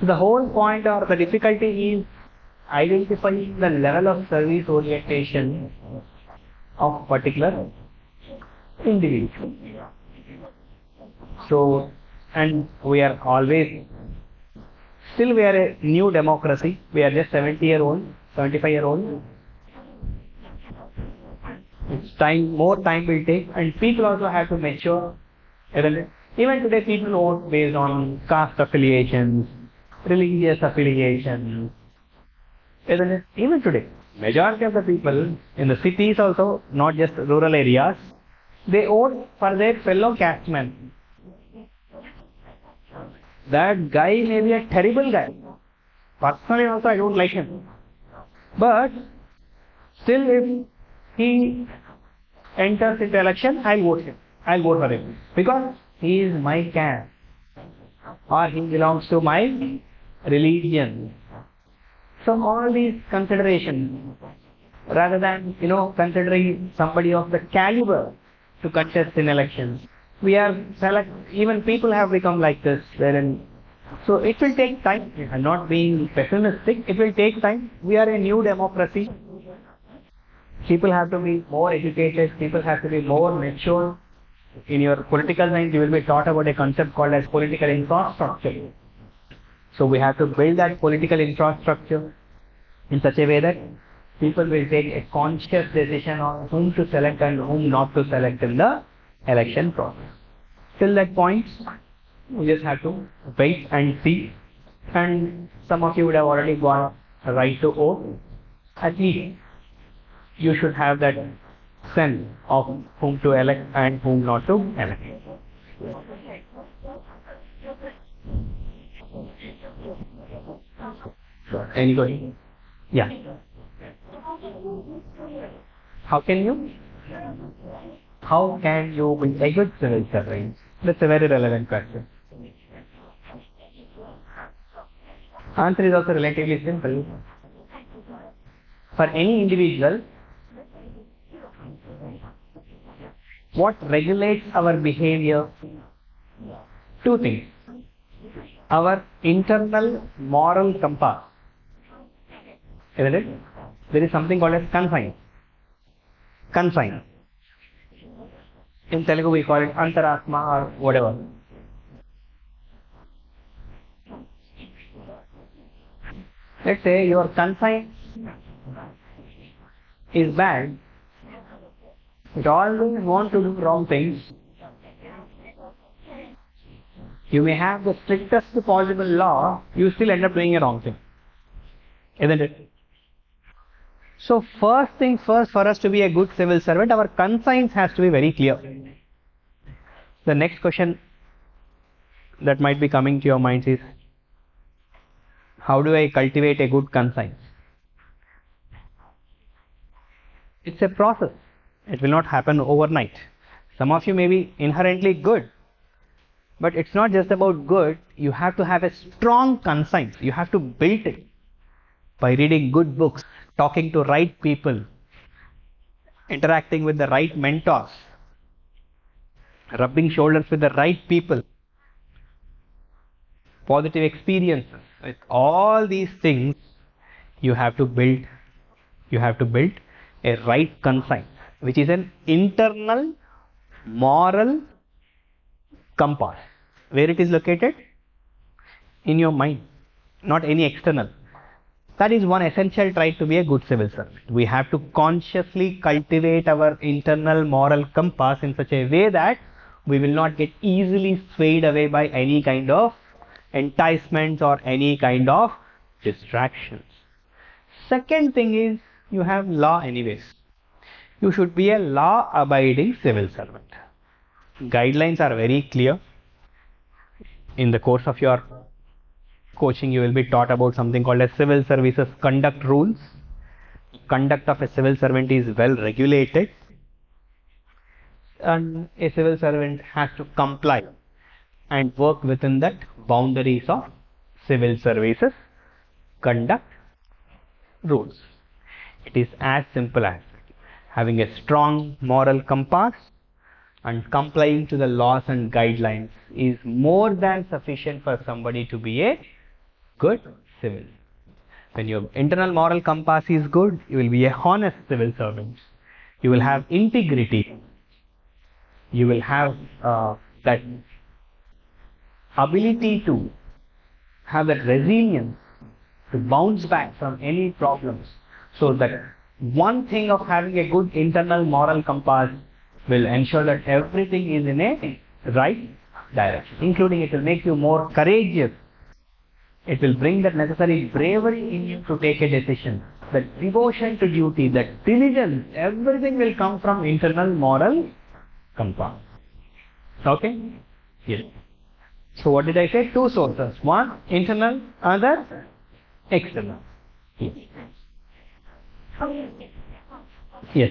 So the whole point or the difficulty is identifying the level of service orientation of particular individual. So, and we are always, still we are a new democracy. We are just 70-year-old, 75-year-old. It's time, more time will take, and people also have to mature, isn't it? Even today people vote based on caste affiliations, religious affiliations, isn't it? Even today, majority of the people in the cities also, not just rural areas, they vote for their fellow castemen. That guy may be a terrible guy. Personally also I don't like him. But still if he enters into election, I'll vote him. I'll vote for him. Because he is my caste. Or he belongs to my religion. So all these considerations, rather than, considering somebody of the caliber to contest in elections, we are even people have become like this, wherein, so it will take time. I'm not being pessimistic, it will take time. We are a new democracy. People have to be more educated, people have to be more mature. In your political science, you will be taught about a concept called as political infrastructure. So we have to build that political infrastructure in such a way that people will take a conscious decision on whom to select and whom not to select in the election process. Till that point, we just have to wait and see. And some of you would have already got a right to vote. At least you should have that sense of whom to elect and whom not to elect. Anybody? Yeah. How can you be a good civil servant? That's a very relevant question. Answer is also relatively simple. For any individual, what regulates our behavior? Two things. Our internal moral compass. Isn't it? There is something called as conscience. Conscience. In Telugu we call it antaratma or whatever. Let's say your conscience is bad. It always wants to do wrong things. You may have the strictest possible law, you still end up doing a wrong thing. Isn't it? So first things first, for us to be a good civil servant, our conscience has to be very clear. The next question that might be coming to your minds is, how do I cultivate a good conscience? It's a process. It will not happen overnight. Some of you may be inherently good, but it's not just about good. You have to have a strong conscience. You have to build it by reading good books, talking to right people, interacting with the right mentors, rubbing shoulders with the right people, positive experiences. With all these things, you have to build a right conscience, which is an internal moral compass. Where it is located? In your mind, not any external. That is one essential trait to be a good civil servant. We have to consciously cultivate our internal moral compass in such a way that we will not get easily swayed away by any kind of enticements or any kind of distractions. Second thing is, you have law anyways. You should be a law-abiding civil servant. Guidelines are very clear. In the course of your coaching, you will be taught about something called as civil services conduct rules. Conduct of a civil servant is well regulated, and a civil servant has to comply and work within that boundaries of civil services conduct rules. It is as simple as having a strong moral compass and complying to the laws and guidelines is more than sufficient for somebody to be a good civil. When your internal moral compass is good, you will be a honest civil servant. You will have integrity. You will have that ability to have that resilience to bounce back from any problems. So that one thing of having a good internal moral compass will ensure that everything is in a right direction, including it will make you more courageous. It will bring that necessary bravery in you to take a decision. That devotion to duty, that diligence, everything will come from internal moral compass. Okay? Yes. So what did I say? Two sources. One internal, other external. Yes. Yes.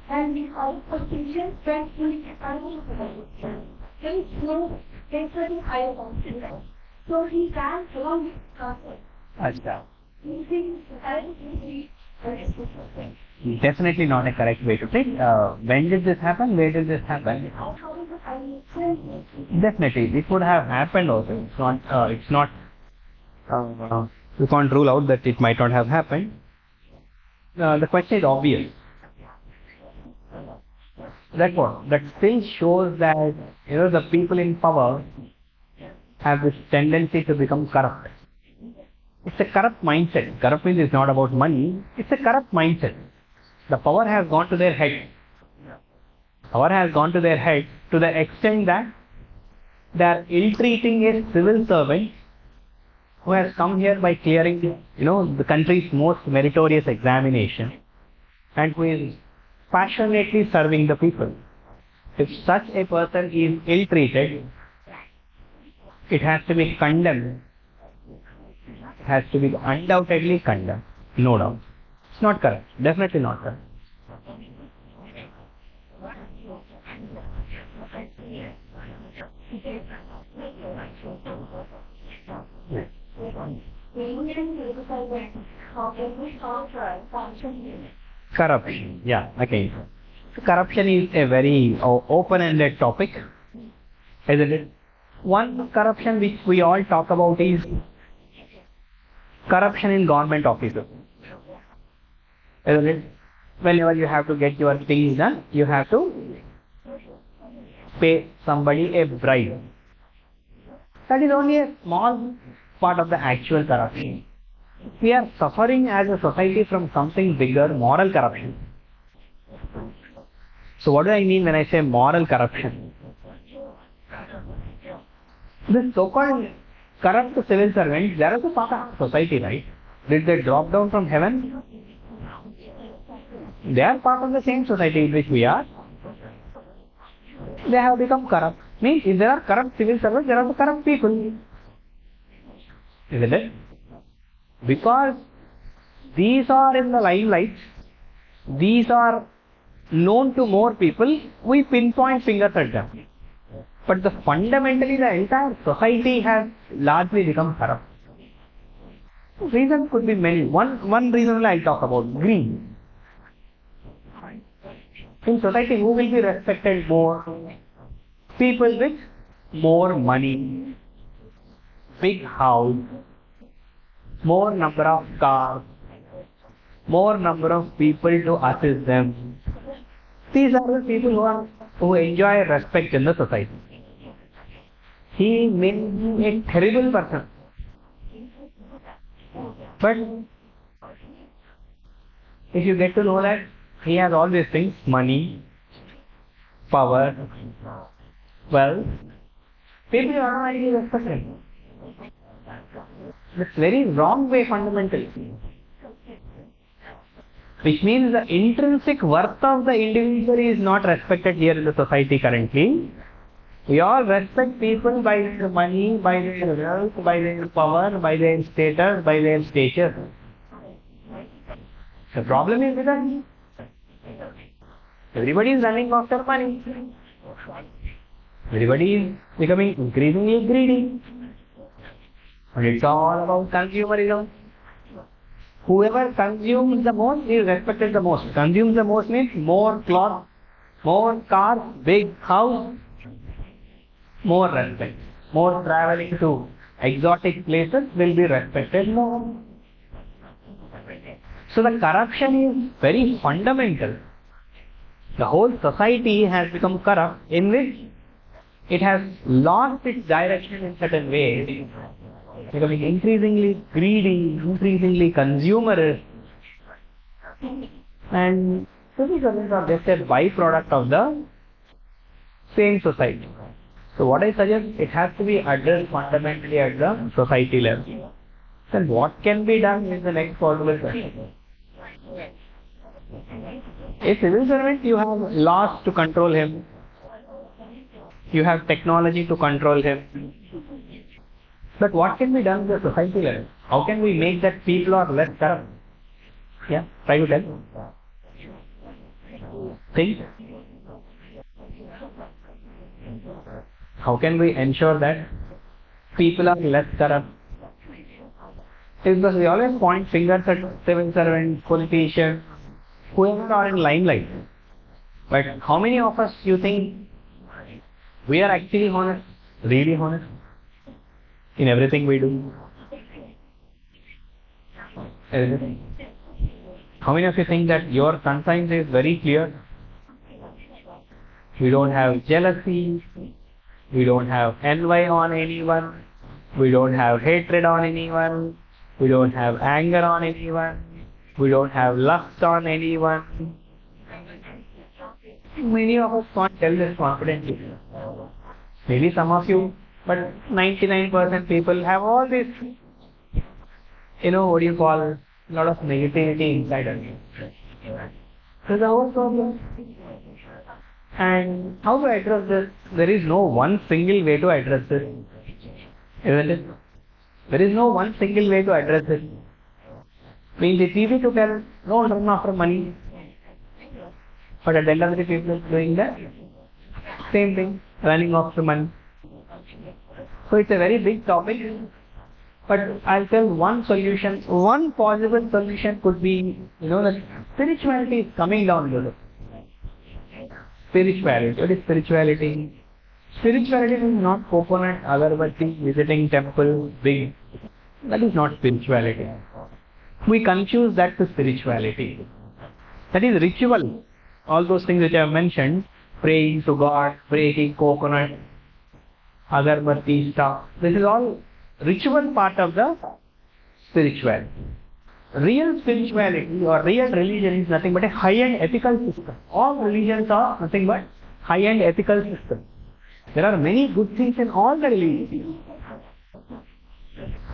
And the high position strengthens there is no temporary higher position. So he can prolong his process. Achha. Using Definitely not a correct way to think. When did this happen? Where did this happen? Definitely, it would have happened also. It's not. You can't rule out that it might not have happened. The question is obvious. That still shows that the people in power have this tendency to become corrupt. It's a corrupt mindset. Corrupt means it's not about money. It's a corrupt mindset. The power has gone to their head. Power has gone to their head to the extent that they are ill-treating a civil servant who has come here by clearing, the country's most meritorious examination and who is passionately serving the people. If such a person is ill-treated, it has to be condemned. It has to be undoubtedly condemned. No doubt. It's not correct. Definitely not correct. Corruption. Yeah, okay. So corruption is a very open-ended topic, isn't it? One corruption which we all talk about is corruption in government offices, isn't it? Whenever you have to get your things done, you have to pay somebody a bribe. That is only a small part of the actual corruption. We are suffering as a society from something bigger, moral corruption. So what do I mean when I say moral corruption? This so-called corrupt civil servants, they are also part of society, right? Did they drop down from heaven? They are part of the same society in which we are. They have become corrupt. Means if there are corrupt civil servants, there are corrupt people. Isn't it? Because these are in the limelight, these are known to more people, we pinpoint fingers at them. But fundamentally the entire society has largely become corrupt. Reasons could be many. One reason I'll talk about, greed. In society, who will be respected more? People with more money, big house, more number of cars, more number of people to assist them. These are the people who enjoy respect in the society. He may be a terrible person, but if you get to know that he has all these things, money, power, wealth, people are automatically respect him. It's very wrong way fundamentally. Which means the intrinsic worth of the individual is not respected here in the society currently. We all respect people by their money, by their wealth, by their power, by their status, by their stature. The problem is with us. Everybody is running after money. Everybody is becoming increasingly greedy. And it's all about consumerism. Whoever consumes the most is respected the most. Consumes the most means more cloth, more cars, big house, more respect. More traveling to exotic places will be respected more. So the corruption is very fundamental. The whole society has become corrupt, in which it has lost its direction in certain ways, becoming increasingly greedy, increasingly consumerist, and civil servants are just a byproduct of the same society. So what I suggest, it has to be addressed fundamentally at the society level. Then what can be done is the next possible question. A civil servant, you have laws to control him, you have technology to control him. But what can be done at the society level? How can we make that people are less corrupt? Yeah, try to tell. Think. How can we ensure that people are less corrupt? Because we always point fingers at civil servants, politicians, whoever are in limelight. But how many of us you think we are actually honest, really honest in everything we do? Everything. How many of you think that your conscience is very clear? We don't have jealousy, we don't have envy on anyone, we don't have hatred on anyone, we don't have anger on anyone, we don't have lust on anyone. Many of us can't tell this confidently. Maybe some of you, but 99% people have all this, what do you call, a lot of negativity inside us. That's the whole problem. And how to address this? There is no one single way to address this, isn't it? There is no one single way to address this. Means it's easy to tell, don't run after money. But at the end of the day, people are doing the same thing, running after money. So it's a very big topic. But I'll tell one solution. One possible solution could be, that spirituality is coming down to this. Spirituality. What is spirituality? Spirituality is not coconut, agarbatti, visiting temple, big. That is not spirituality. We confuse that to spirituality. That is ritual. All those things which I have mentioned, praying to God, breaking coconut, agarbatti stuff. This is all ritual part of the spirituality. Real spirituality or real religion is nothing but a high-end ethical system. All religions are nothing but high-end ethical system. There are many good things in all the religions.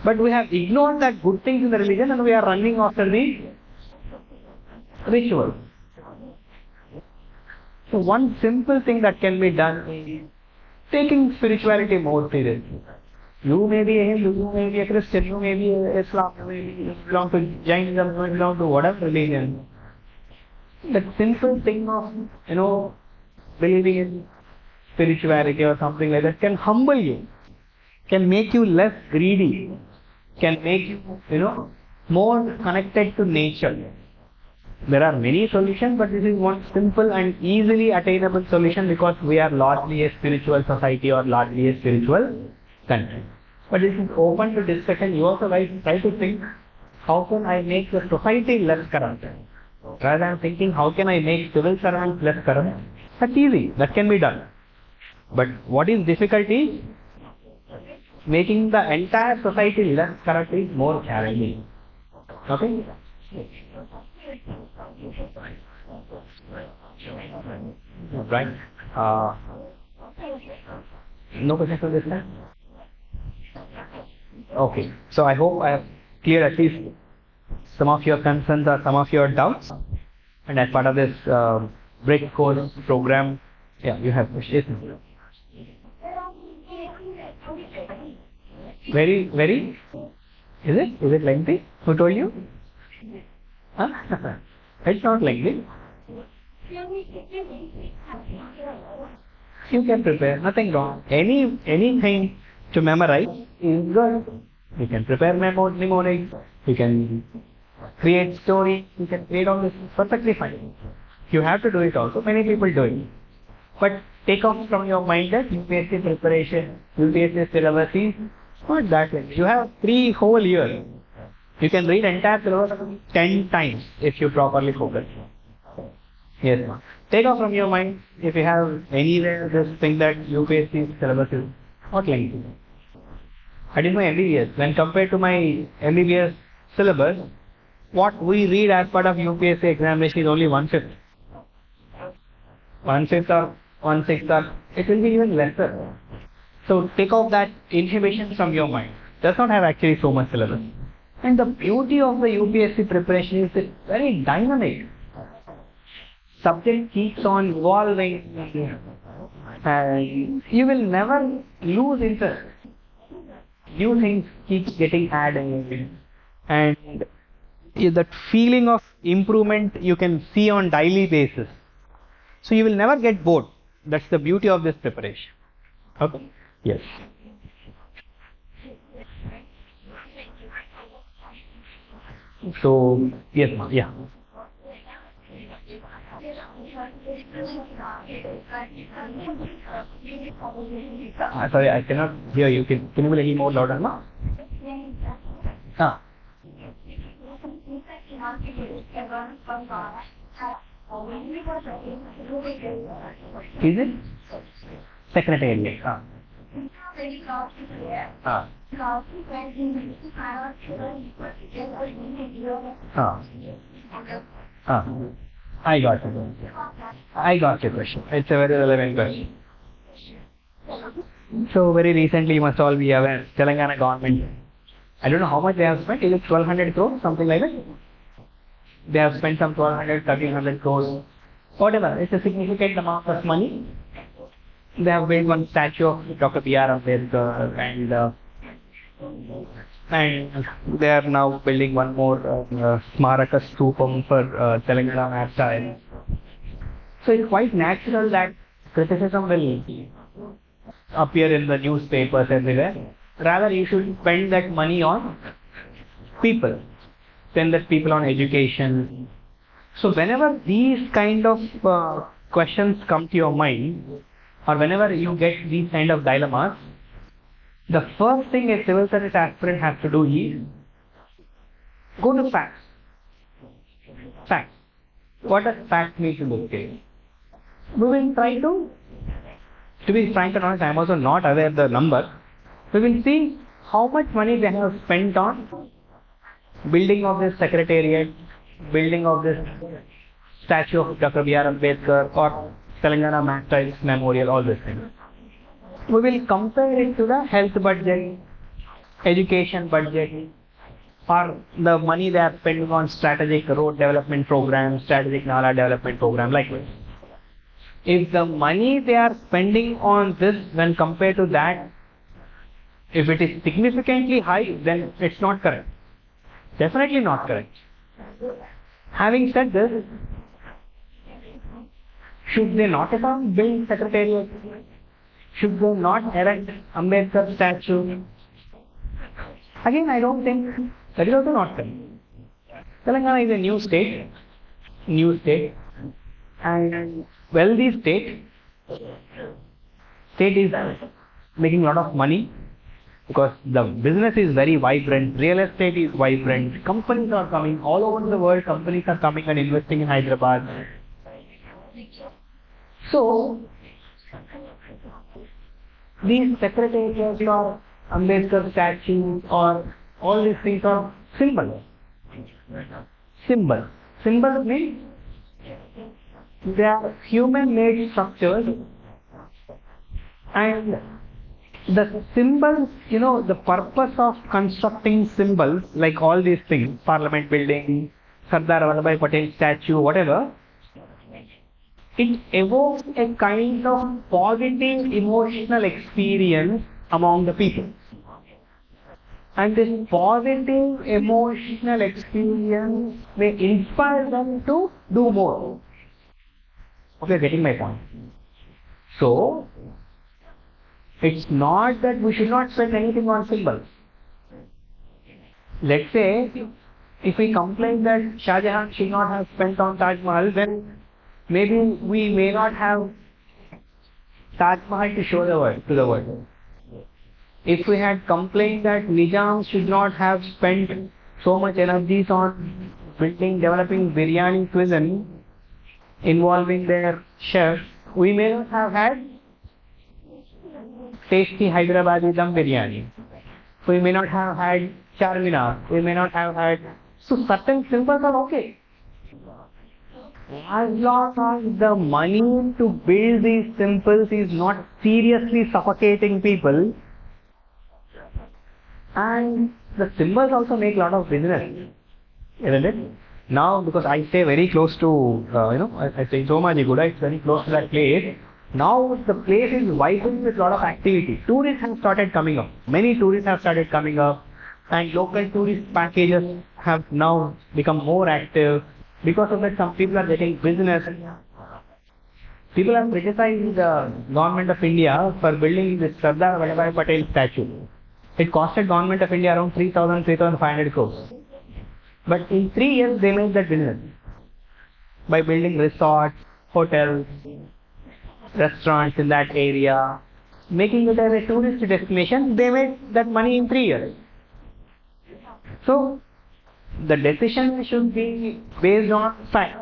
But we have ignored that good things in the religion and we are running after the rituals. So one simple thing that can be done is taking spirituality more seriously. You may be a Hindu, you may be a Christian, you may be a Islam, you may belong to Jainism, you may belong to whatever religion. That simple thing of, believing in spirituality or something like that can humble you, can make you less greedy, can make you, more connected to nature. There are many solutions, but this is one simple and easily attainable solution because we are largely a spiritual society or largely a spiritual country. But this is open to discussion. You also guys try to think, how can I make the society less corrupt? Rather than thinking, how can I make civil servants less corrupt? That's easy. That can be done. But what is difficult is making the entire society less corrupt is more challenging. Okay? Right. No questions for this time? Okay. So I hope I have cleared at least some of your concerns or some of your doubts. And as part of this break course program, yeah, you have questions. Very, very? Is it? Is it lengthy? Who told you? Huh? It's not lengthy. You can prepare, nothing wrong. Anything to memorize is good. You can prepare mnemonics, you can create stories, you can create all this, perfectly fine. You have to do it also, many people do it. But take off from your mind that UPSC preparation, UPSC syllabus is not that way. You have 3 whole years. You can read entire syllabus 10 times if you properly focus. Yes, ma'am. Take off from your mind if you have anywhere this thing that UPSC syllabus is not lengthy. I did my MBBS. When compared to my MBBS syllabus, what we read as part of UPSC examination is only 1/5. 1/5 or 1/6 or it will be even lesser. So take off that inhibition from your mind. Does not have actually so much syllabus. And the beauty of the UPSC preparation is it's very dynamic. Subject keeps on evolving and you will never lose interest. New things keep getting added and that feeling of improvement you can see on daily basis. So you will never get bored. That's the beauty of this preparation. Okay? Yes. So, yes, ma'am. Yeah. Sorry, I cannot hear you. Can you be a little more louder, ma'am? Ah. Is it? Secretariat. Ah. Ah. Ah. I got it. I got your question. It's a very relevant question. So very recently, you must all be aware, Telangana government, I don't know how much they have spent. Is it 1200 crores, something like that? They have spent some 1200, 1300 crores, whatever. It's a significant amount of money. They have built one statue of Dr. B.R. Ambedkar and they are now building one more Smaraka Stupam for Telangana Mapstyle. So it's quite natural that criticism will appear in the newspapers everywhere. Rather, you should spend that money on people. Spend that people on education. So whenever these kind of questions come to your mind, or whenever you get these kind of dilemmas, the first thing a civil service aspirant has to do is go to facts. Facts. What does facts mean to this case? We will try to be frank and honest, I am also not aware of the number. We will see how much money they have spent on building of this secretariat, building of this statue of Dr. B.R. Ambedkar or Telangana Mapstyle Memorial, all these things. We will compare it to the health budget, education budget, or the money they are spending on strategic road development program, strategic Nala development program, like this. If the money they are spending on this when compared to that, if it is significantly high, then it's not correct. Definitely not correct. Having said this, should they not have built secretariat? Should they not erect Ambedkar statue? Again, I don't think that is also not correct. Telangana is a new state, and wealthy state is making a lot of money because the business is very vibrant, real estate is vibrant, companies are coming all over the world, companies are coming and investing in Hyderabad. So, these secretariats or Ambedkar statues or all these things are symbols. Symbols means they are human-made structures, and the symbols, the purpose of constructing symbols like all these things, Parliament building, Sardar Vallabhbhai Patel statue, whatever, it evokes a kind of positive emotional experience among the people. And this positive emotional experience may inspire them to do more. Okay, getting my point. So, it's not that we should not spend anything on symbols. Let's say, if we complain that Shah Jahan should not have spent on Taj Mahal, then maybe we may not have Taj Mahal to show to the world. If we had complained that Nizam should not have spent so much energies on developing biryani cuisine involving their chefs, we may not have had tasty Hyderabadi dum biryani. We may not have had Charminar. We may not have had. So certain symbols are okay. As long as the money to build these symbols is not seriously suffocating people, and the symbols also make a lot of business, isn't it? Now, because I stay very close to, I stay in Somajiguda, it's very close to that place. Now the place is vibrant with a lot of activity. Tourists have started coming up. Many tourists have started coming up, and local tourist packages have now become more active. Because of that, some people are getting business. People have criticized the government of India for building this Sardar Vallabhbhai Patel statue. It costed government of India around 3,500 crores. But in 3 years, they made that business by building resorts, hotels, restaurants in that area, making it as a tourist destination. They made that money in 3 years. So, the decision should be based on fact.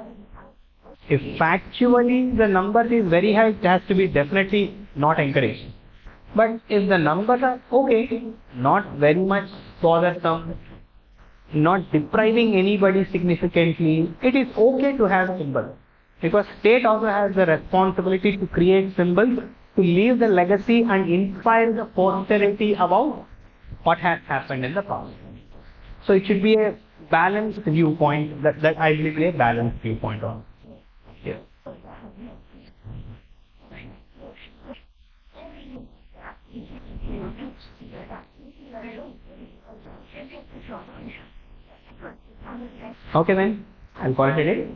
If factually the number is very high, it has to be definitely not encouraged. But if the numbers are okay, not very much bothersome, not depriving anybody significantly, it is okay to have symbols. Because state also has the responsibility to create symbols, to leave the legacy and inspire the posterity about what has happened in the past. So it should be a balanced viewpoint, that I believe is a balanced viewpoint on. Yes. Okay then, I'll call it a day.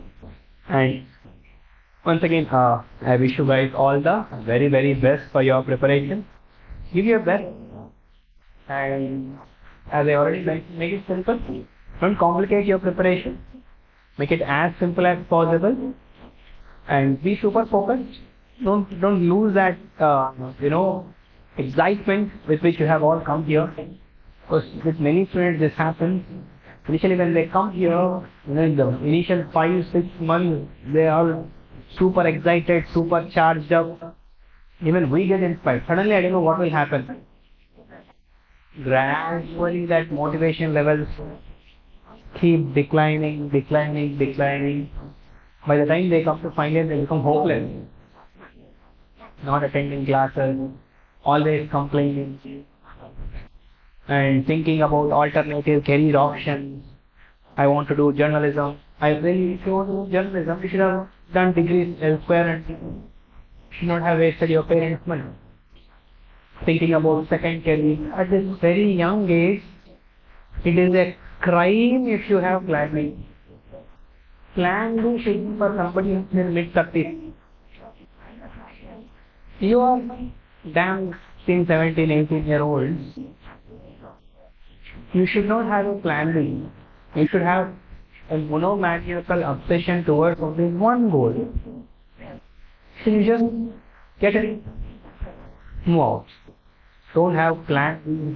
And once again, I wish you guys all the very, very best for your preparation. Give your best. And as I already mentioned, make it simple. Don't complicate your preparation. Make it as simple as possible. And be super focused. Don't lose that, excitement with which you have all come here. Because with many students this happens. Initially when they come here, in the initial 5-6 months, they are super excited, super charged up. Even we get inspired. Suddenly I don't know what will happen. Gradually that motivation levels keep declining. By the time they come to final year, they become hopeless. Not attending classes, always complaining, and thinking about alternative career options. I want to do journalism. If you want to do journalism, you should have done degrees elsewhere and should not have wasted your parents' money thinking about second career. At this very young age, it is a crime if you have plan B. Plan B should be for somebody in their mid-30s. You are damn 16, 17, 18-year-olds. You should not have a plan B. You should have a monomaniacal obsession towards only one goal. So you just get it, move out. Don't have plan B.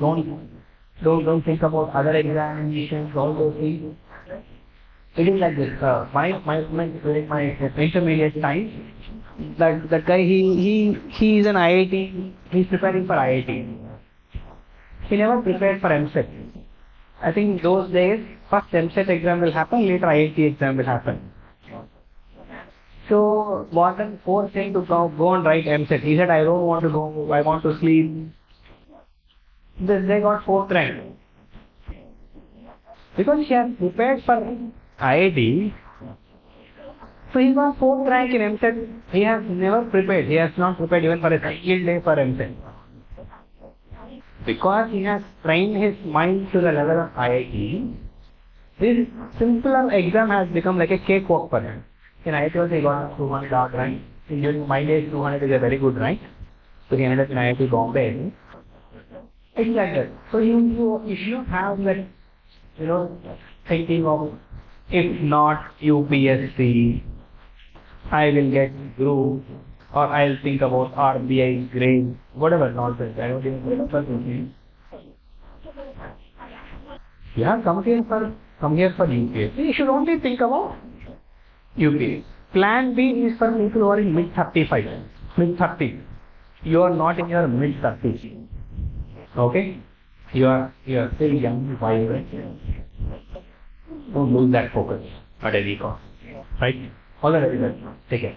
Don't think about other examinations, all those things. It is like this. During my intermediate time, that guy he is an IIT. He's preparing for IIT. He never prepared for MSET. I think those days, first MSET exam will happen, later IIT exam will happen. So warden forced him to go and write MSET. He said, I don't want to go, I want to sleep. They got 4th rank. Because he has prepared for IIT, so he got 4th rank in MSET. He has never prepared. He has not prepared even for a single day for MSET. Because he has trained his mind to the level of IIT, this simpler exam has become like a cakewalk for him. In IIT he got 200 odd rank. During my days 200 is a very good rank. So he ended up in IIT Bombay. It's like that. So if you have that, thinking of, if not UPSC, I will get group, or I'll think about RBI grade, whatever nonsense. I don't even remember the name. You have come here for UPSC. You should only think about UPSC. Plan B is for people who are in mid-35, mid-30s. You are not in your mid-30s. Okay? You are still young, vibrant. Don't lose that focus at any cost. Right? All the very best. Take care.